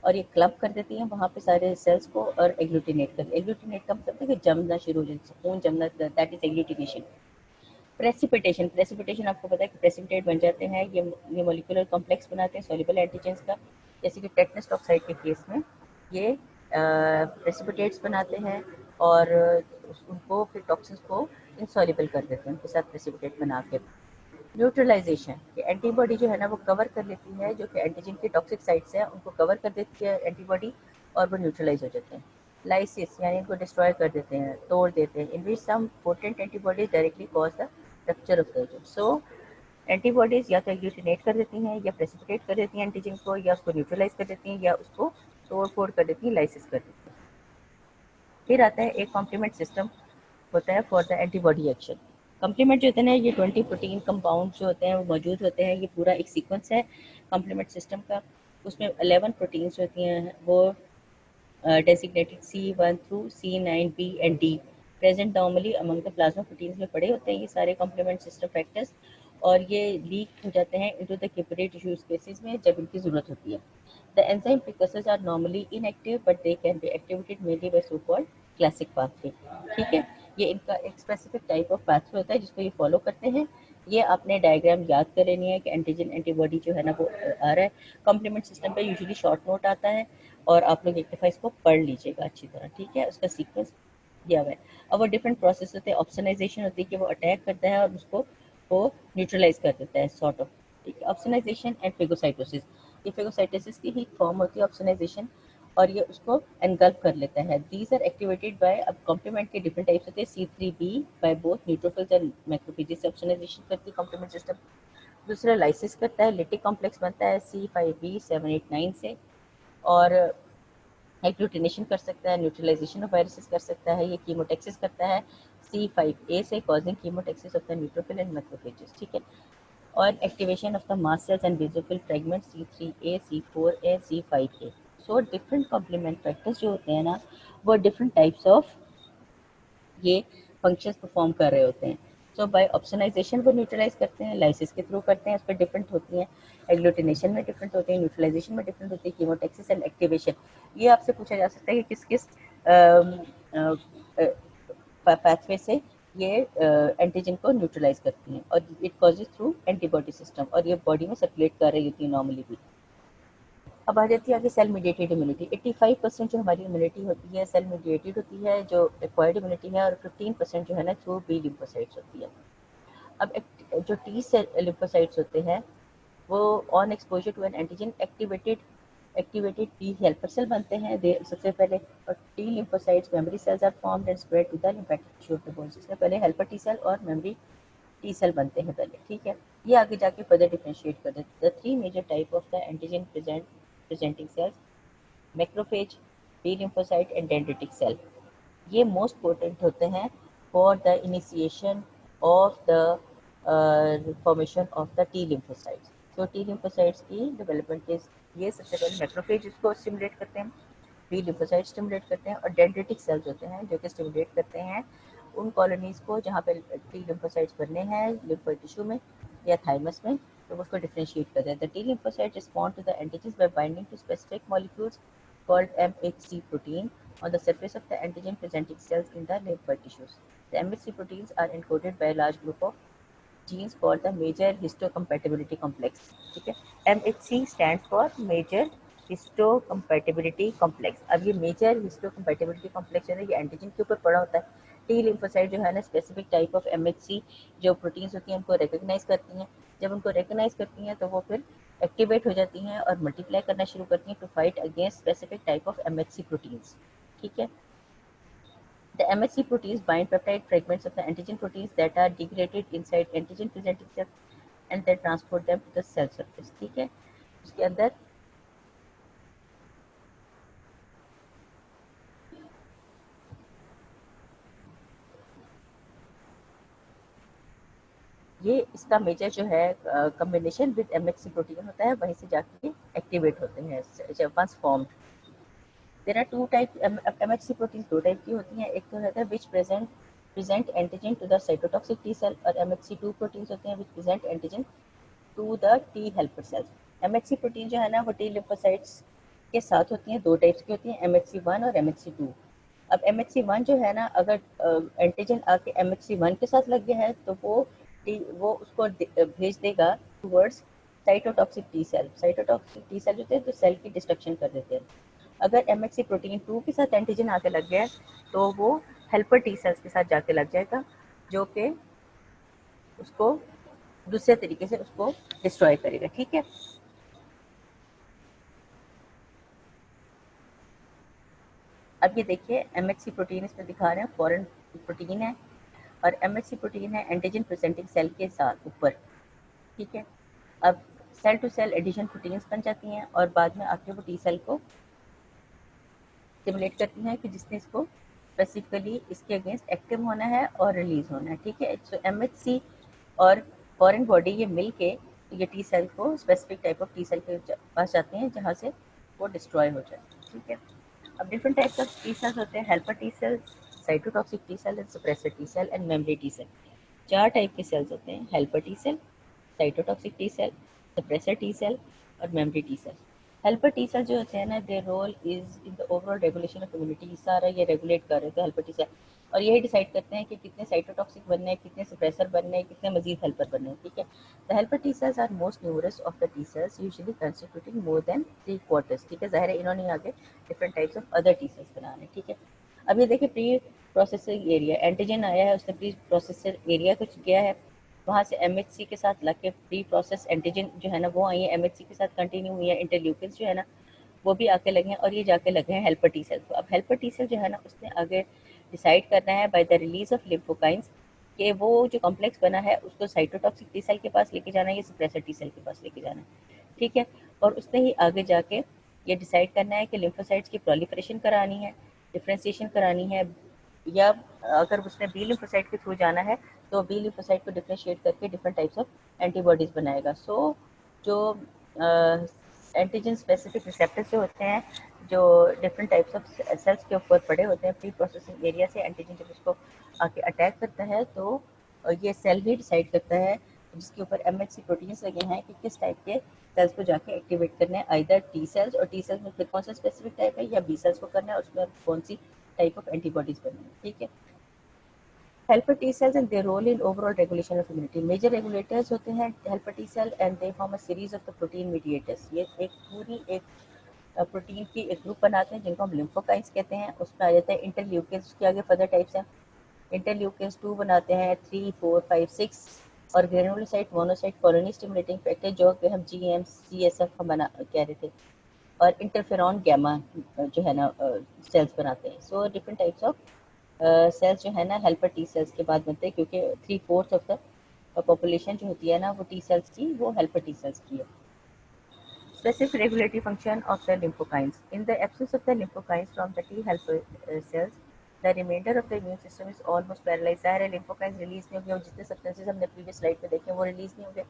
S1: और ये क्लब कर देती हैं वहाँ पे सारे सेल्स को और एग्लूटिनेट कर, एग्लूटिनेट का मतलब है कि जमना शुरू हो जाए, खून जमना, that is agglutination. Precipitation, precipitation आपको पता है कि प्रेसिपिटेट बन जाते हैं, ये मॉलिक्यूलर कॉम्प्लेक्स बनाते हैं सॉल्युबल एंटीजेंस का, जैसे कि टेटनस टॉक्साइड के केस में ये प्रेसिपिटेट्स बनाते हैं और उनको फिर टॉक्सिन्स को इनसॉल्युबल कर देते हैं उनके साथ प्रेसिपिटेट बना के। न्यूट्रलाइजेशन, ये एंटीबॉडी जो है ना वो कवर कर लेती है जो कि एंटीजन के टॉक्सिक साइट्स हैं उनको कवर कर देती है एंटीबॉडी और वो न्यूट्रलाइज हो जाते हैं। लाइसिस यानी इनको डिस्ट्रॉय कर देते हैं, तोड़ देते हैं, in which some potent antibodies directly cause the rupture of the agent. So antibodies या तो एग्लूटिनेट कर देती हैं या प्रेसिपिटेट कर देती हैं एंटीजन को, या उसको न्यूट्रलाइज कर देती हैं या उसको तोड़ फोड़ कर देती हैं, लाइसिस कर देती हैं। फिर आता है एक कॉम्प्लीमेंट सिस्टम होता है for the antibody action. Complement जो होते हैं ना ये 20 प्रोटीन कंपाउंड जो होते हैं वो मौजूद होते हैं, ये पूरा एक सीक्वेंस है कम्प्लीमेंट सिस्टम का। उसमें 11 प्रोटीन्स होती हैं वो designated C1 through C9 B and D present normally among the plasma proteins में पड़े होते हैं ये सारे कॉम्प्लीमेंट सिस्टम फैक्टर्स, और ये लीक हो जाते हैं into the capillary tissue spaces में जब इनकी ज़रूरत होती है। The enzyme precursors are normally inactive but they can be activated mainly by so called classic pathway. ठीक है, ये इनका एक स्पेसिफिक टाइप ऑफ पाथवे होता है जिसको ये फॉलो करते हैं। ये आपने डायग्राम याद कर लेनी है कि एंटीजन एंटीबॉडी जो है ना वो आ रहा है कॉम्प्लीमेंट सिस्टम पे, यूजुअली शॉर्ट नोट आता है और आप लोग एक दफ़ा इसको पढ़ लीजिएगा अच्छी तरह। ठीक है, उसका सीक्वेंस दिया हुआ है। अब वो डिफरेंट प्रोसेस होते हैं, ऑप्सनाइजेशन होती है कि वो अटैक करता है और उसको वो न्यूट्रलाइज कर देता है सॉर्ट ऑफ। ठीक है, ऑप्सनाइजेशन एंड फेगोसाइटोसिस, ये फेगोसाइटोसिस की ही फॉर्म होती है ऑप्सनाइजेशन, और ये उसको एनगल्फ कर लेता है। दीज आर एक्टिवेटेड बाय, अब कॉम्प्लीमेंट के डिफरेंट टाइप्स होते हैं, C3b by both neutrophils and macrophages से ऑप्सनाइजेशन करती है कॉम्प्लीमेंट सिस्टम। दूसरा लाइसिस करता है, लिटिक कॉम्प्लेक्स बनता है C5b789 से, और एग्लूटिनेशन कर सकता है, न्यूट्रलाइजेशन ऑफ वायरसेस कर सकता है, ये कीमोटेक्सिस करता है C5a से, causing chemotaxis of the neutrophil and macrophages. ठीक है, और activation of the mast cells and basophil fragment C3a C4a C5a। So different complement factors जो होते हैं ना वो डिफरेंट टाइप्स ऑफ ये फंक्शंस परफॉर्म कर रहे होते हैं। सो बाय ऑप्शनाइजेशन वो न्यूट्रलाइज करते हैं, लाइसिस के थ्रू करते हैं, उस पर डिफरेंट होती हैं, एग्लूटिनेशन में डिफरेंट होती है, न्यूट्रलाइजेशन में डिफरेंट होती है, कीमोटेक्सिस एंड एक्टिवेशन। ये आपसे पूछा जा सकता है कि किस किस पाथवे से ये एंटीजन को न्यूट्रलाइज करती हैं, और it causes through antibody system, और ये बॉडी में सर्कुलेट कर रही होती है नॉर्मली भी। अब आ जाती है आगे सेल मीडिएटेड इम्यूनिटी। 85% जो हमारी इम्यूनिटी होती है सेल मीडिएटेड होती है जो एक्वायर्ड इम्यूनिटी है, और 15% जो है ना थ्रू बी लिम्फोसाइट्स होती है। अब जो टी सेल लिम्फोसाइट्स होते हैं वो on exposure to an antigen activated T helper cell बनते हैं सबसे पहले, और T lymphocytes memory cells are formed and spread to the lymphatic tissue of the bone. सबसे पहले हेल्पर टी सेल और मेमोरी टी सेल बनते हैं पहले। ठीक है, ये आगे जाके फर्दर डिफरेंशिएट कर देते हैं। The three major type of the antigen presenting cells, macrophage, B lymphocyte and dendritic cell, ये मोस्ट पोटेंट होते हैं for the initiation of the formation of the T lymphocytes. तो टी लिम्फोसाइट्स की डेवलपमेंट के ये सबसे पहले मैक्रोफेज इसको स्टिमुलेट करते हैं, बी लिम्फोसाइट स्टिमुलेट करते हैं, और डेंड्रिटिक सेल्स होते हैं जो कि स्टिमुलेट करते हैं उन कॉलोनीज को जहाँ पे टी लिम्फोसाइट्स बनने हैं लिम्फोइड टिश्यू में या थाइमस में, तो उसको डिफरेंशिएट करते हैं। The T lymphocyte respond to the antigens by binding to specific molecules called MHC protein on the surface of the antigen presenting cells in the lymphoid tissues. The MHC proteins are encoded by a large group of genes called the major histocompatibility complex. ठीक है, MHC stands for major histocompatibility complex। अब ये major histocompatibility complex है ना ये एंटीजन के ऊपर पड़ा होता है। टी लिम्फोसाइट जो है ना स्पेसिफिक टाइप ऑफ MHC जो प्रोटीन्स होती हैं उनको रिकग्नाइज करती हैं, जब उनको रिकग्नाइज करती हैं तो वो फिर एक्टिवेट हो जाती हैं और मल्टीप्लाई करना शुरू करती हैं to fight against specific type of MHC proteins. ठीक है, the MHC proteins bind peptide fragments of the antigen proteins that are degraded inside antigen presenting cells and then transport them to the cell surface। ठीक है, उसके अंदर ये इसका मेजर जो है कम्बिनेशन विद MHC प्रोटीन होता है, वहीं से जाके एक्टिवेट होते हैं जब once formed. There are two type MHC protein, दो टाइप की होती हैं, एक तो रहता है which present antigen to the cytotoxic T cell, और MHC2 प्रोटीन्स होते हैं which present antigen to the T helper cells. MHC protein जो है ना वो टी लिम्फोसाइट्स के साथ होती हैं, दो टाइप्स की होती हैं, MHC1 और MHC2। अब MHC1 जो है ना, अगर एंटीजन आके MHC1 के साथ लग गया है तो वो उसको भेज देगा towards cytotoxic T cell. Cytotoxic T cell जो होते हैं तो सेल की डिस्ट्रक्शन कर देते हैं। अगर MHC प्रोटीन 2 के साथ एंटीजन आके लग गया है तो वो हेल्पर टी सेल्स के साथ जाके लग जाएगा, जो कि उसको दूसरे तरीके से उसको डिस्ट्रॉय करेगा। ठीक है, अब ये देखिए MHC प्रोटीन इसमें दिखा रहे हैं, फॉरेन प्रोटीन है, और MHC प्रोटीन है एंटीजन प्रेजेंटिंग सेल के साथ ऊपर। ठीक है, अब cell to cell addition proteins बन जाती हैं और बाद में आके वो टी सेल को स्टिमुलेट करती हैं कि जिसने इसको स्पेसिफिकली इसके अगेंस्ट एक्टिव होना है और रिलीज होना है। ठीक है, सो MHC और फॉरेन बॉडी ये मिल के ये टी सेल को specific type of T cell के पास जाते हैं जहाँ से वो डिस्ट्रॉय हो जाए। ठीक है, अब different types of T cells होते हैं, helper T cell, cytotoxic T cell and suppressor T cell and memory T cell. चार टाइप के सेल्स होते हैं, helper T cell, cytotoxic T cell, suppressor T cell और memory T cell. Helper T cell जो होते हैं ना, their role is in the overall regulation of immunity. सारा ये रेगुलेट कर रहे थे हेल्पर टी सेल, और यही डिसाइड करते हैं कि कितने साइटोटॉक्सिक बनने हैं, कितने सप्रेसर बनने हैं, कितने मजीद हेल्पर बनने हैं। ठीक है, the helper T cells are most numerous of the T cells usually constituting more than 3/4। ठीक है, ज़ाहिर है इन्होंने आगे different types of other T cells बनाने। ठीक है, अब ये देखिए प्री प्रोसेसिंग एरिया, एंटीजन आया है, उसने प्री प्रोसेसर एरिया कुछ गया है, वहाँ से MHC के साथ लग के प्री प्रोसेस एंटीजन जो है ना वो आई है, MHC के साथ कंटिन्यू हुई है, इंटरल्यूकिन्स जो है ना वो भी आके लगे हैं, और ये जाके लगे हैं हेल्पर टी सेल को। अब हेल्पर टी सेल जो है ना उसने आगे डिसाइड करना है बाय द रिलीज ऑफ लिम्फोकाइंस कि वो जो कॉम्प्लेक्स बना है उसको साइटोटॉक्सिक टी सेल के पास लेके जाना है या सप्रेसर टी सेल के पास लेके जाना है। ठीक है, और उसने ही आगे जाके ये डिसाइड करना है कि लिम्फोसाइट्स की प्रोलिफरेशन करानी है, डिफ्रेंसिएशन करानी है, या अगर उसने बी लिम्फोसाइट के थ्रू जाना है तो बी लिम्फोसाइट को डिफ्रेंशिएट करके डिफरेंट टाइप्स ऑफ एंटीबॉडीज बनाएगा। सो जो एंटीजन स्पेसिफिक रिसेप्टर्स जो होते हैं, जो डिफरेंट टाइप्स ऑफ सेल्स के ऊपर पड़े होते हैं प्री प्रोसेसिंग एरिया से, एंटीजन जब उसको आके अटैक करता है तो ये सेल ही डिसाइड करता है जिसके ऊपर MHC प्रोटीन्स लगे हैं कि किस टाइप के सेल्स को जाके एक्टिवेट करना है, आइदर टी सेल्स, और टी सेल्स में फिर कौन सा स्पेसिफिक टाइप है, या बी सेल्स को करना है, उसमें कौन सी टाइप ऑफ एंटीबॉडीज बननी है। ठीक है, helper T cells and their role in overall regulation of immunity. Major regulators होते हैं helper T cell and they form a series of the protein mediators. ये एक पूरी एक प्रोटीन की एक ग्रुप बनाते हैं जिनको हम लिम्फोकाइंस कहते हैं। उसमें आ जाते हैं इंटरल्यूकिन्स के आगे फर्दर टाइप्स हैं, इंटरल्यूकिन्स 2 बनाते हैं, 3, 4, 5, 6, और granulocyte monocyte colony stimulating factor जो कि हम GM-CSF हम बना कह रहे थे, और इंटरफेरॉन गैमा जो है ना सेल्स बनाते हैं। So different types of cells जो है ना हेल्पर टी सेल्स के बाद बनते हैं, क्योंकि 3/4 ऑफ द पॉपुलेशन जो होती है ना वो टी सेल्स की, वो हेल्पर टी सेल्स की है। Specific regulatory function of the lymphokines. In the absence of the lymphokines from the T helper cells, the remainder of the immune system is almost paralyzed. ज़ाहिर है lymphokynes रिलीज नहीं होंगे, और जितने सब्सटेंसेज हमने प्रीवियस स्लाइड में देखे वो रिलीज नहीं होंगे,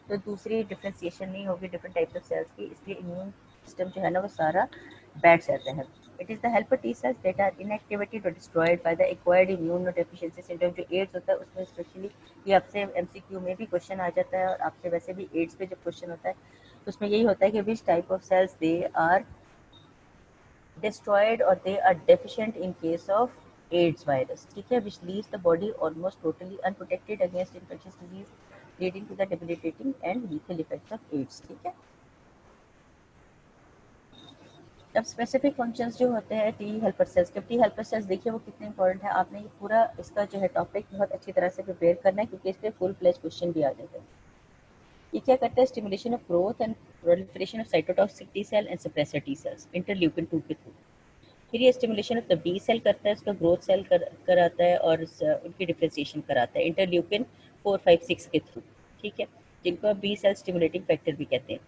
S1: तो दूसरी डिफ्रेंसिएशन नहीं होगी डिफरेंट टाइप्स ऑफ सेल्स की, इसलिए इम्यून सिस्टम जो है ना वो सारा बैठ जाता है। It is the helper T cells that are inactivated or destroyed by the acquired immunodeficiency syndrome। जो एड्स होता है उसमें स्पेशली, ये आपसे MCQ में भी क्वेश्चन आ जाता है, और आपसे वैसे भी एड्स पे जब क्वेश्चन होता है तो उसमें यही होता है कि which type of cells they are destroyed और they are deficient in case of AIDS virus. ठीक है, which leaves the body almost totally unprotected against infectious disease leading to the debilitating and lethal effects of AIDS. ठीक है, अब स्पेसिफिक फंक्शंस जो होते हैं टी हेल्पर सेल्स के, टी हेल्पर सेल्स देखिए वो कितने इंपॉर्टेंट है, आपने ये पूरा इसका जो है टॉपिक बहुत अच्छी तरह से प्रिपेयर करना है, क्योंकि इस पर फुल फ्लेज क्वेश्चन भी आ जाते हैं। ये क्या करता है, stimulation of growth and proliferation of cytotoxic T cell and suppressor T cells interleukin 2 के थ्रू। फिर ये stimulation of the B cell करता है, उसका ग्रोथ सेल कराता है, और उनकी डिफ्रेंसिएशन कराता है इंटरल्यूकिन 4, 5, 6 के थ्रू। ठीक है, जिनको बी सेल स्टिमुलेटिंग फैक्टर भी कहते हैं।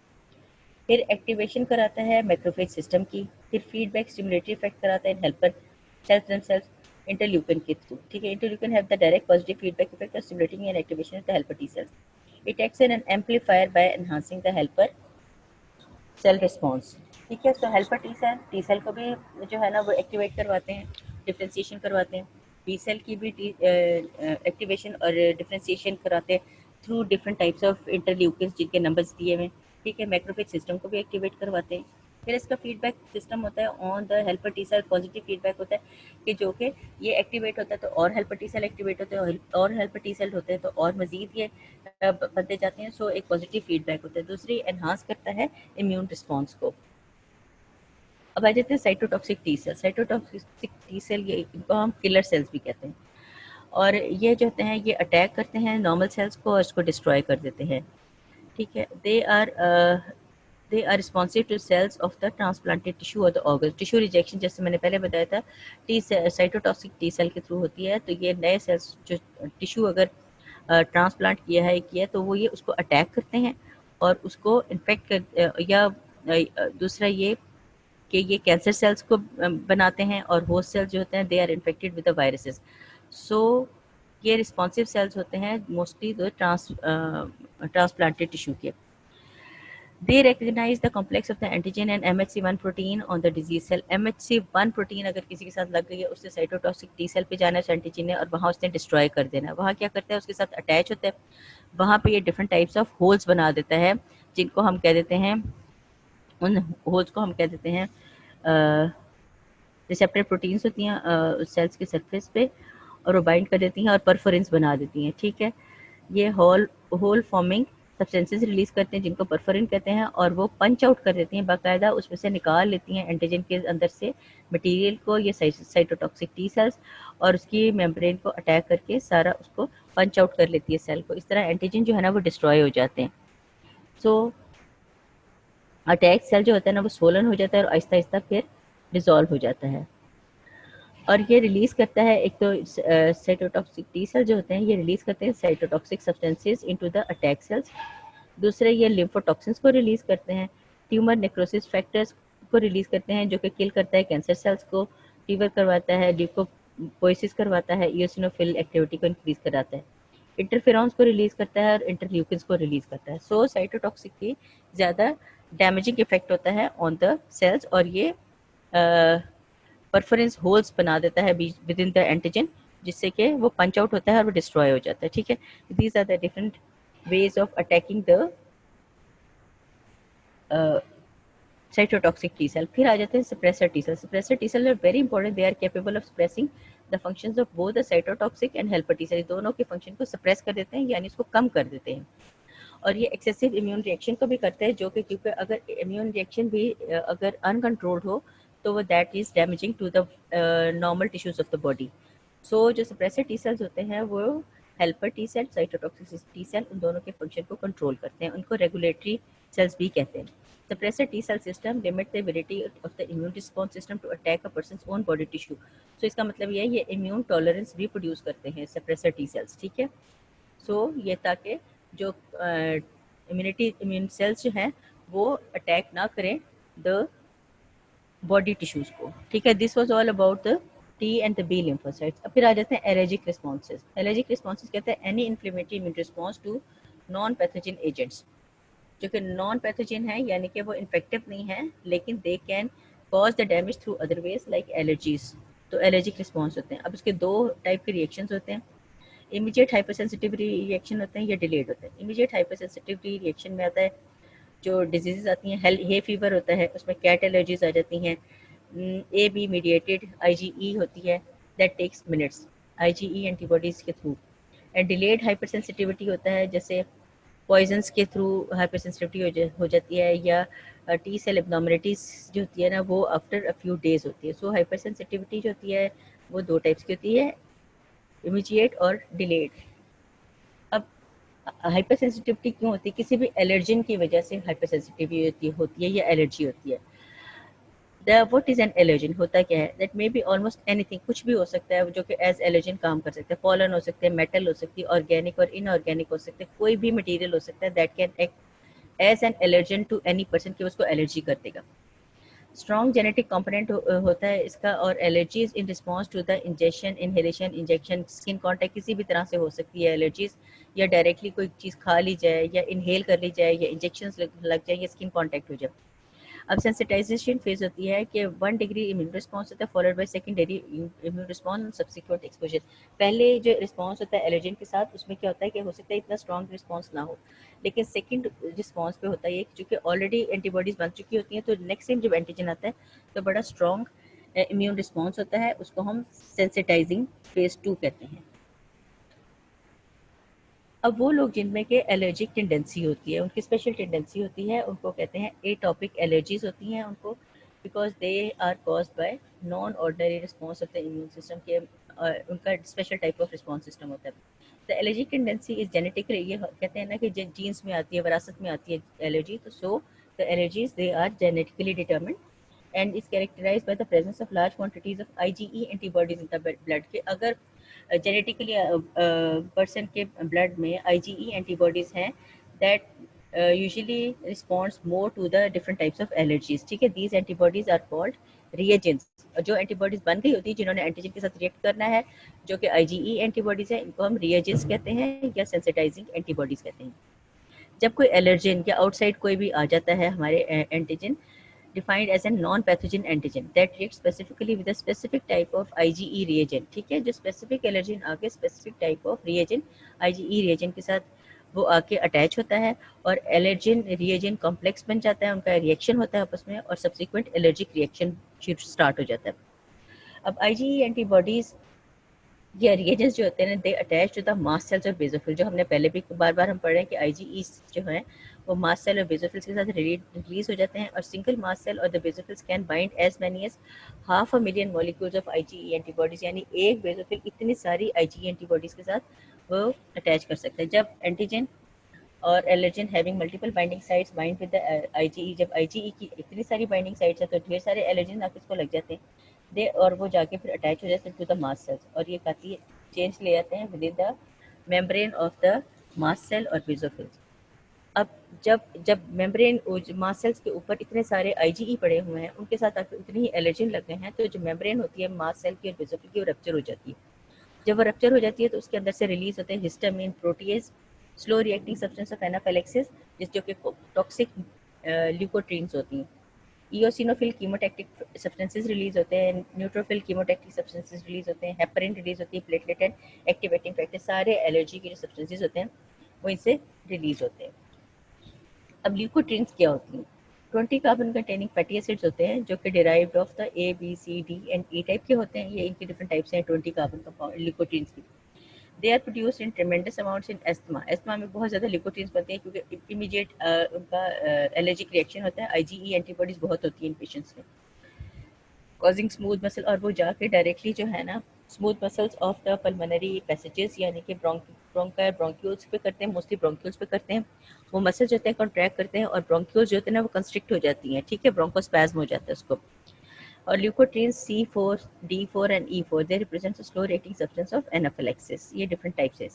S1: फिर एक्टिवेशन कराता है मैक्रोफेज सिस्टम की, फिर फीडबैक स्टिमुलेटरी इफेक्ट कराता है हेल्पर सेल्स देमसेल्व्स इंटरल्यूकिन के थ्रू। ठीक है, interleukin have the direct positive feedback effect of stimulating and activation of the helper T sales. It acts as an amplifier by enhancing the helper cell response. ठीक है। सो हेल्पर टी सेल को भी जो है ना वो एक्टिवेट करवाते हैं, डिफ्रेंशिएशन करवाते हैं। बी सेल की भी एक्टिवेशन और डिफ्रेंशिएशन कराते हैं through different types of interleukins जिनके नंबर्स दिए हुए हैं। ठीक है। मैक्रोफेज सिस्टम को भी एक्टिवेट करवाते हैं। फिर इसका फीडबैक सिस्टम होता है on the helper T cell, positive feedback होता है कि जो कि ये एक्टिवेट होता है तो और हेल्पर टी सेल एक्टिवेट होते हैं, और हेल्पर टी सेल होते हैं तो और मजीद ये बनते जाते हैं। सो एक पॉजिटिव फीडबैक होता है। दूसरी, एनहांस करता है इम्यून रिस्पॉन्स को। अब आ जाते हैं cytotoxic T cell. Cytotoxic T cell ये इनको हम किलर सेल्स भी कहते हैं, और ये जो होते हैं ये अटैक करते हैं नॉर्मल सेल्स को और इसको डिस्ट्रॉय कर देते हैं। ठीक है। They are responsive to cells of the transplanted tissue और द ऑर्गन। टिश्यू रिजेक्शन जैसे मैंने पहले बताया था टी साइटोटॉक्सिक टी सेल के थ्रू होती है, तो ये नए सेल्स जो टिश्यू अगर ट्रांसप्लांट किया तो वो ये उसको अटैक करते हैं और उसको इन्फेक्ट कर या दूसरा ये कि ये कैंसर सेल्स को बनाते हैं, और होस्ट सेल्स जो होते हैं they are infected with the viruses. So ये रिस्पॉन्सिव सेल्स होते हैं मोस्टली जो ट्रांसप्लांटेड टिश्यू के। They recognize the complex of the antigen and MHC1 protein on the disease cell. MHC1 protein अगर किसी के साथ लग गई है उससे साइटोटॉक्सिक टी सेल पे जाना है एंटीजन ने, और वहाँ उसने डिस्ट्रॉय कर देना है। वहाँ क्या करता है, उसके साथ अटैच होता है, वहाँ पे ये डिफरेंट टाइप्स ऑफ होल्स बना देता है जिनको हम कह देते हैं, उन होल्स को हम कह देते हैं रिसेप्टर प्रोटीन्स होती हैं सेल्स के सरफेस पे, और वो बाइंड कर देती हैं और परफोरेंस बना देती हैं। ठीक है। ये होल फॉर्मिंग सब्सटेंसेस रिलीज करते हैं जिनको परफोरिन कहते हैं, और वो पंच आउट कर देती हैं बाकायदा, उसमें से निकाल लेती हैं एंटीजन के अंदर से मटेरियल को, ये साइटोटॉक्सिक टी सेल्स, और उसकी मेम्ब्रेन को अटैक करके सारा उसको पंच आउट कर लेती है सेल को। इस तरह एंटीजन जो है ना वो डिस्ट्रॉय हो जाते हैं। सो अटैक सेल जो होता है ना वो सोलन हो जाता है और आहिस्ता आहिस्ता फिर डिजॉल्व हो जाता है। और ये रिलीज करता है, एक तो साइटोटॉक्सिक टी सेल जो होते हैं ये रिलीज करते हैं cytotoxic substances into the attack cells. दूसरे ये लिम्फोटॉक्सिन्स को रिलीज करते हैं, ट्यूमर नेक्रोसिस फैक्टर्स को रिलीज करते हैं जो कि किल करता है कैंसर सेल्स को, फीवर करवाता है, ल्यूकोपोइसिस करवाता है, ईओसिनोफिल एक्टिविटी को इंक्रीज कराता है, इंटरफेरॉन्स को रिलीज करता है और इंटरल्यूकिन्स को रिलीज करता है। सो साइटोटॉक्सिक की ज़्यादा डैमेजिंग इफेक्ट होता है ऑन द सेल्स, और ये परफरेंस होल्स बना देता है विद इन द एंटीजन, जिससे कि वो पंच आउट होता है और वो डिस्ट्रॉय हो जाता है। ठीक है। These are the different ways of attacking the cytotoxic T cell. फिर आ जाते हैं suppressor T cell. Suppressor T cell are very important. They are capable of suppressing the functions of both the cytotoxic and helper T cell. दोनों के फंक्शन को suppress कर देते हैं, यानी इसको कम कर देते हैं। और ये एक्सेसिव इम्यून रिएक्शन को भी करते हैं, जो कि क्योंकि अगर इम्यून रिएक्शन भी अगर अनकंट्रोल्ड हो तो वो that is damaging to the normal tissues of the body. So जो सप्रेसर टी सेल्स होते हैं वो helper T cell, cytotoxic T cell, उन दोनों के फंक्शन को कंट्रोल करते हैं, उनको रेगुलेटरी सेल्स भी कहते हैं। Suppressor T cell system limit the ability of the immune response system to attack a person's own body tissue. So इसका मतलब ये इम्यून टॉलरेंस भी प्रोड्यूस करते हैं सप्रेसर टी सेल्स। ठीक है। सो ये ताकि जो इम्यून सेल्स जो हैं वो अटैक ना करें द बॉडी टिश्यूज को। ठीक है। This was all about the T and the B lymphocytes. अब फिर आ जाते हैं एलर्जिक रिस्पॉन्सेज। एलर्जिक रिस्पॉन्सेज कहते हैं any inflammatory immune response to non pathogen agents, जो कि नॉन पैथोजन है, यानी कि वो इन्फेक्टिव नहीं है, लेकिन they can cause the damage through other ways like allergies. तो एलर्जिक रिस्पॉन्स होते हैं। अब उसके दो टाइप के रिएक्शंस होते हैं, इमीडिएट हाइपर सेंसिटिव रिएक्शन होते हैं या डिलेड होते हैं। इमीडिएट हाइपर सेंसिटिव रिएक्शन में आता है जो डिजीजेज आती हैं, हे फीवर होता है, उसमें कैट एलर्जीज आ जाती हैं, ए बी मीडिएटेड आईजीई होती है, that takes minutes IgE antibodies के through. And delayed hypersensitivity होता है जैसे पॉइजन्स के थ्रू हाइपर सेंसिटिविटी हो जाती है, या टी सेल एब्नॉर्मलिटीज जो होती है ना वो आफ्टर अ फ्यू डेज होती है। सो हाइपर सेंसिटिविटी जो होती है वो दो टाइप्स की होती है, इमीडिएट और डिलेड। अब हाइपर सेंसिटिविटी क्यों होती है, किसी भी एलर्जन की वजह से हाइपर सेंसिटिविटी होती है या एलर्जी होती है। व्हाट इज एन एलर्जन, होता क्या है, that may be almost anything, कुछ भी हो सकता है जो कि एज एलर्जन काम कर सकता है। पॉलन हो सकते हैं, मेटल हो सकती है, ऑर्गेनिक और इनऑर्गेनिक हो सकते हैं, कोई भी मटेरियल हो सकता है that can act as an allergen to any person, कि उसको एलर्जी कर देगा। स्ट्रॉन्ग जेनेटिक कंपोनेंट होता है इसका, और allergies in response to the injection, inhalation, injection, skin contact, किसी भी तरह से हो सकती है एलर्जीज, या डायरेक्टली कोई चीज़ खा ली जाए या इनहेल कर ली जाए या इंजेक्शन लग जाए या स्किन कॉन्टैक्ट हो जाए। अब सेंसिटाइजेशन फेज होती है कि 1 डिग्री इम्यून रिस्पॉन्स होता है followed by secondary immune response subsequent exposure. पहले जो रिस्पॉन्स होता है एलर्जन के साथ, उसमें क्या होता है कि हो सकता है इतना स्ट्रॉन्ग रिस्पॉन्स ना हो, लेकिन सेकेंड रिस्पॉन्स पे होता है ये, चूँकि ऑलरेडी एंटीबॉडीज बन चुकी होती हैं, तो नेक्स्ट टाइम जब एंटीजन आता है तो बड़ा स्ट्रॉन्ग इम्यून रिस्पॉन्स होता है, उसको हम सेंसिटाइजिंग फेज 2 कहते हैं। अब वो लोग जिनमें के एलर्जिक टेंडेंसी होती है, उनकी स्पेशल टेंडेंसी होती है, उनको कहते हैं एटॉपिक एलर्जीज होती हैं उनको, because they are caused by non ordinary response of the immune system के, उनका special type of response system होता है। The allergic tendency is genetic, ये कहते हैं ना कि जीन्स में आती है, विरासत में आती है एलर्जी, तो so the allergies they are genetically determined and is characterized by the presence of large quantities of IgE antibodies in the blood के अगर जेनेटिकली पर्सन के ब्लड में IgE एंटीबॉडीज हैं that usually responds more to the different types of allergies. ठीक है, these antibodies are called reagents. जो एंटीबॉडीज बन गई होती है जिन्होंने एंटीजन के साथ रिएक्ट करना है, जो कि IgE एंटीबॉडीज है, इनको हम रिएजेंट्स कहते हैं या सेंसिटाइजिंग एंटीबॉडीज कहते हैं। जब कोई एलर्जन या आउटसाइड कोई भी आ जाता है हमारे antigen, defined as a non-pathogen antigen that reacts specifically with a specific type of IgE reagent। ठीक है, जो स्पेसिफिक एलर्जन आके specific type of reagent IgE reagent के साथ वो आके अटैच होता है और एलर्जन रिएजेंट कॉम्प्लेक्स बन जाता है, उनका रिएक्शन होता है आपस में और सब्सिक्वेंट एलर्जिक रिएक्शन स्टार्ट हो जाता है। अब IgE एंटीबॉडीज ये रिएजेंट्स जो होते हैं they attach to the mast cells और बेसोफिल, जो हमने पहले भी बार बार हम पढ़ रहे हैं कि IgE जो है वो मास्ट सेल और बेसोफिल्स के साथ रिलीज हो जाते हैं, और सिंगल मास्ट सेल और the basophils can bind as many as 500,000 molecules of IgE antibodies, यानी एक बेसोफिल इतनी सारी IgE एंटीबॉडीज के साथ वो अटैच कर सकते हैं। जब एंटीजन और allergen having multiple binding sites bind with the IgE, जब IgE की इतनी सारी बाइंडिंग साइट्स है तो ढेर सारे एलर्जन आके इसको लग जाते हैं दे, और वो जाके फिर अटैच हो जाते हैं टू द मास्ट सेल्स, और ये काफ़ी चेंज ले जाते हैं within the membrane of the mast cell और बेसोफिल्स। अब जब जब मेम्ब्रेन मास्ट सेल्स के ऊपर इतने सारे IgE पड़े हुए हैं, उनके साथ आकर इतने ही एलर्जन लग गए हैं, तो जो मेम्ब्रेन होती है मास्ट सेल की और बेसोफिल की वो रप्चर हो जाती है। जब वो रप्चर हो जाती है तो उसके अंदर से रिलीज होते हैं histamine, proteases, slow reacting substance of anaphylaxis, जो कि टॉक्सिक ल्यूकोट्रीन्स होती हैं। इओसिनोफिल कीमोटैक्टिक सब्सटेंसेस रिलीज होते हैं, न्यूट्रोफिल कीमोटैक्टिक सब्सटेंसेस रिलीज होते हैं, हेपरिन रिलीज होती है, प्लेटलेट एंड एक्टिवेटिंग फैक्टर, सारे एलर्जी के जो सब्सटेंसेस होते हैं वो इनसे रिलीज होते हैं। अब ल्यूकोट्रीन्स क्या होती हैं? 20 कार्बन कंटेनिंग फैटी एसिड्स होते हैं जो कि derived of the A B C D and E type के होते हैं। ये इनकी डिफरेंट टाइप्स हैं 20 कार्बन कंपाउंड ल्यूकोट्रीन्स की। They are produced in tremendous amounts in asthma. Asthma में बहुत ज़्यादा ल्यूकोट्रीन्स बनते हैं क्योंकि इमीडिएट उनका एलर्जिक रिएक्शन होता है, IgE एंटीबॉडीज बहुत होती हैं इन पेशेंट्स में, कॉजिंग स्मूथ मसल, और वो जाके डायरेक्टली जो है ना smooth muscles of the pulmonary passages यानी कि ब्रोंक्यूल्स पे करते हैं, मोस्टली ब्रोंक्यूल्स पे करते हैं। वो मसल्स जो होते हैं कॉन्ट्रैक्ट करते हैं और ब्रोंक्यूल्स जो होते हैं ना वो कंस्ट्रिक्ट हो जाती हैं, ठीक है, ब्रोंकोस्पैज्म हो जाता है उसको। और ल्यूकोट्रीन्स C4, D4 and E4 they represent slow rating substance of anaphylaxis. ये डिफरेंट टाइप्स है।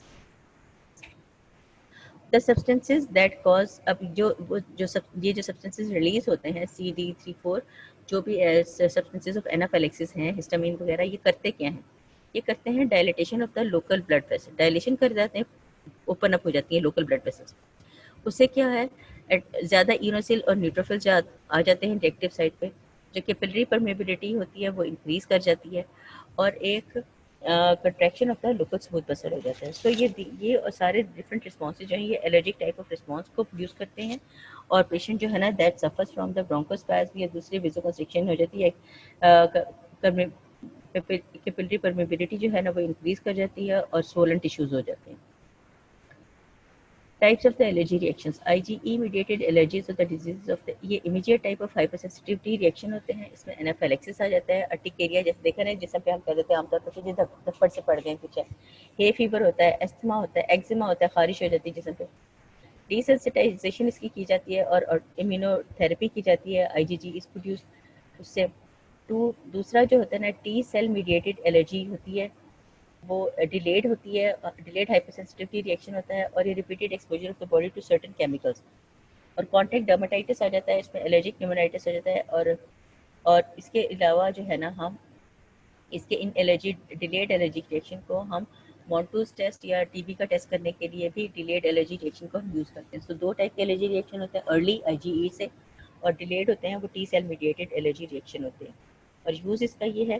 S1: द सब्सटेंसेज दैट कॉज, अब ये जो सब्सटेंसेज रिलीज होते हैं CD3-4, जो भी सब्सटेंसेज ऑफ एनाफिलैक्सिस हैं, हिस्टामिन वगैरह, ये करते क्या हैं? ये करते हैं dilatation of the local blood vessel, dilation कर जाते हैं, ओपन अप हो जाती है लोकल ब्लड वेसल्स। उससे क्या है, ज़्यादा इनोसिल और न्यूट्रोफिल आ जाते हैं रिएक्टिव साइट पे, जो कैपिलरी परमेबिलिटी होती है वो इंक्रीज कर जाती है, और एक contraction of the local smooth muscle हो जाता है। सो ये और सारे डिफरेंट रिस्पॉन्सेज जो हैं ये एलर्जिक टाइप ऑफ रिस्पॉन्स को प्रोड्यूस करते हैं, और पेशेंट जो है ना that suffers from the bronchospasm या दूसरी वेसोकंस्ट्रिक्शन हो जाती है, कैपिलरी परमेबिलिटी जो है ना वो इंक्रीज कर जाती है और स्वोलन टिश्यूज हो जाते हैं। Types of the allergy reactions, IgE mediated allergies of the disease of the, ये immediate type of hypersensitivity reaction होते हैं। इसमें एनाफिलैक्सिस आ जाता है, अर्टिकेरिया जैसे देखा ना जिसम पे हम कह देते हैं आमतौर पर कि धप्पड़ से पड़ गए कुछ है, हे फीवर होता है, एस्थमा होता है, एक्जिमा होता है, खारिश हो जाती है जिसम पे, डिसेंसिटाइजेशन इसकी की जाती है और इम्यूनोथेरेपी की जाती है, IgG इज प्रोड्यूस उससे। दूसरा जो होता है ना T सेल मीडिएटेड एलर्जी होती है, वो डिलेड होती है, डिलेड हाइपरसेंसिटिविटी रिएक्शन होता है, और ये repeated exposure of the body to certain chemicals. और कॉन्टैक्ट डर्मेटाइटिस आ जाता है, इसमें एलर्जिक न्यूमोनाइटिस आ जाता है, और इसके अलावा जो है ना हम इसके इन एलर्जी डिलेड एलर्जिक रिएक्शन को हम मॉन्टूज टेस्ट या TB का टेस्ट करने के लिए भी डिलेड एलर्जी रिएक्शन को हम यूज़ करते हैं। तो दो टाइप के एलर्जी रिएक्शन होते हैं, अर्ली IgE से और डिलेड होते हैं वो T cell mediated allergy reaction होते हैं। और यूज़ इसका ये है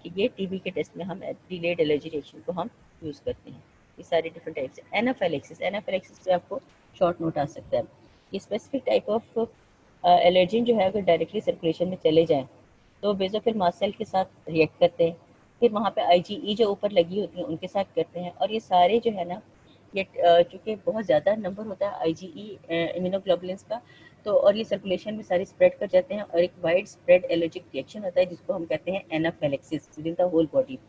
S1: कि ये टीबी के टेस्ट में हम डिलेड एलर्जी रिएक्शन को हम यूज़ करते हैं। ये सारे डिफरेंट टाइप्स है। एनाफाइलेक्सिस पे आपको शॉर्ट नोट आ सकता है। ये स्पेसिफिक टाइप ऑफ एलर्जिन जो है अगर डायरेक्टली सर्कुलेशन में चले जाएँ तो बेसोफिल मास्ट सेल के साथ रिएक्ट करते हैं, फिर वहाँ पे आईजीई जो ऊपर लगी होती हैं उनके साथ करते हैं, और ये सारे जो है ना ये चूँकि बहुत ज़्यादा नंबर होता है आईजीई इम्यूनोग्लोबुलिन्स का, तो और ये सर्कुलेशन में सारी स्प्रेड कर जाते हैं और एक वाइड स्प्रेड एलर्जिक रिएक्शन होता है जिसको हम कहते हैं anaphylaxis within the whole body.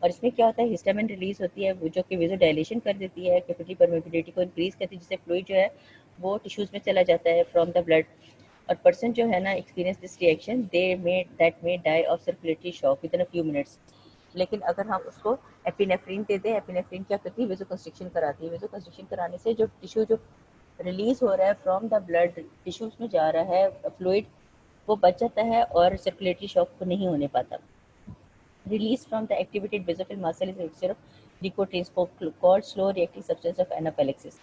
S1: और इसमें क्या होता है, हिस्टामिन रिलीज होती है वो जो कि वेजोडाइलेशन कर देती है, कैपिलरी परमेबिलिटी को इंक्रीज करती है, जिससे फ्लूइड जो है वो टिश्यूज में चला जाता है फ्रॉम द ब्लड। और पर्सन जो है ना experience this reaction they may die of circulatory shock within a few minutes. लेकिन अगर हम उसको एपिनेफ्रिन दे दें, एपिनेफ्रिन क्या करती है, वेजो कंस्ट्रिक्शन कराती है। वेजो कंस्ट्रिक्शन कराने से जो टिश्यू जो रिलीज हो रहा है फ्रॉम द ब्लड टिश्यूज में जा रहा है फ्लूइड, वो बच जाता है और सर्कुलेटरी शॉक को नहीं होने पाता। Release from the activated basal muscle is a mixture of nicotines called slow reacting substance of anaphylaxis.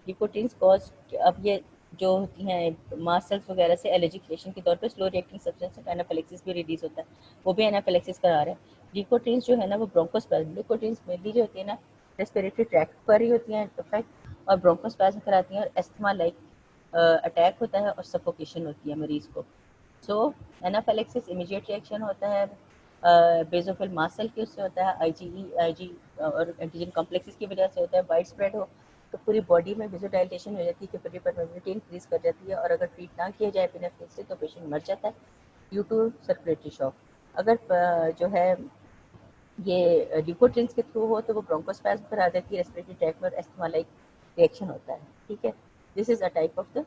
S1: Nicotines cause अब ये जो होती हैं मास्टर्स वगैरह से एलर्जिक रिएक्शन के तौर पे slow reacting substance of anaphylaxis भी रिलीज होता है, वो भी एनाफिलेक्सिस करा रहा है। निकोटीन्स जो है ना वो ब्रोंकोस्पैज्म, निकोटीन्स मेनली जो होती है ना रेस्पिरेटरी ट्रैक्ट पर ही होती हैं इफेक्ट, और ब्रोंकोस्पैज्म कराती हैं और एस्थमा लाइक अटैक होता है और सफोकेशन होती है मरीज को। सो एनाफिलेक्सिस इमीडिएट रिएक्शन होता है बेसोफिल मास्ट सेल की उससे होता है, आईजीई आईजी और एंटीजन कॉम्प्लेक्सेस की वजह से होता है, वाइड स्प्रेड हो तो पूरी बॉडी में विजुडाइलेशन हो जाती है, कैपिलरी परमेबिलिटी इंक्रीज कर जाती है, और अगर ट्रीट ना किया जाए एपिनेफ्रिन से तो पेशेंट मर जाता है ड्यू टू सर्कुलेटरी शॉक। अगर जो है ये ल्यूकोट्रिन्स के थ्रू हो तो वो ब्रोंकोस्पैज्म करा देती है, रेस्पिरेटरी ट्रैक्ट में अस्थमा लाइक रिएक्शन होता है। ठीक है, this is a type of the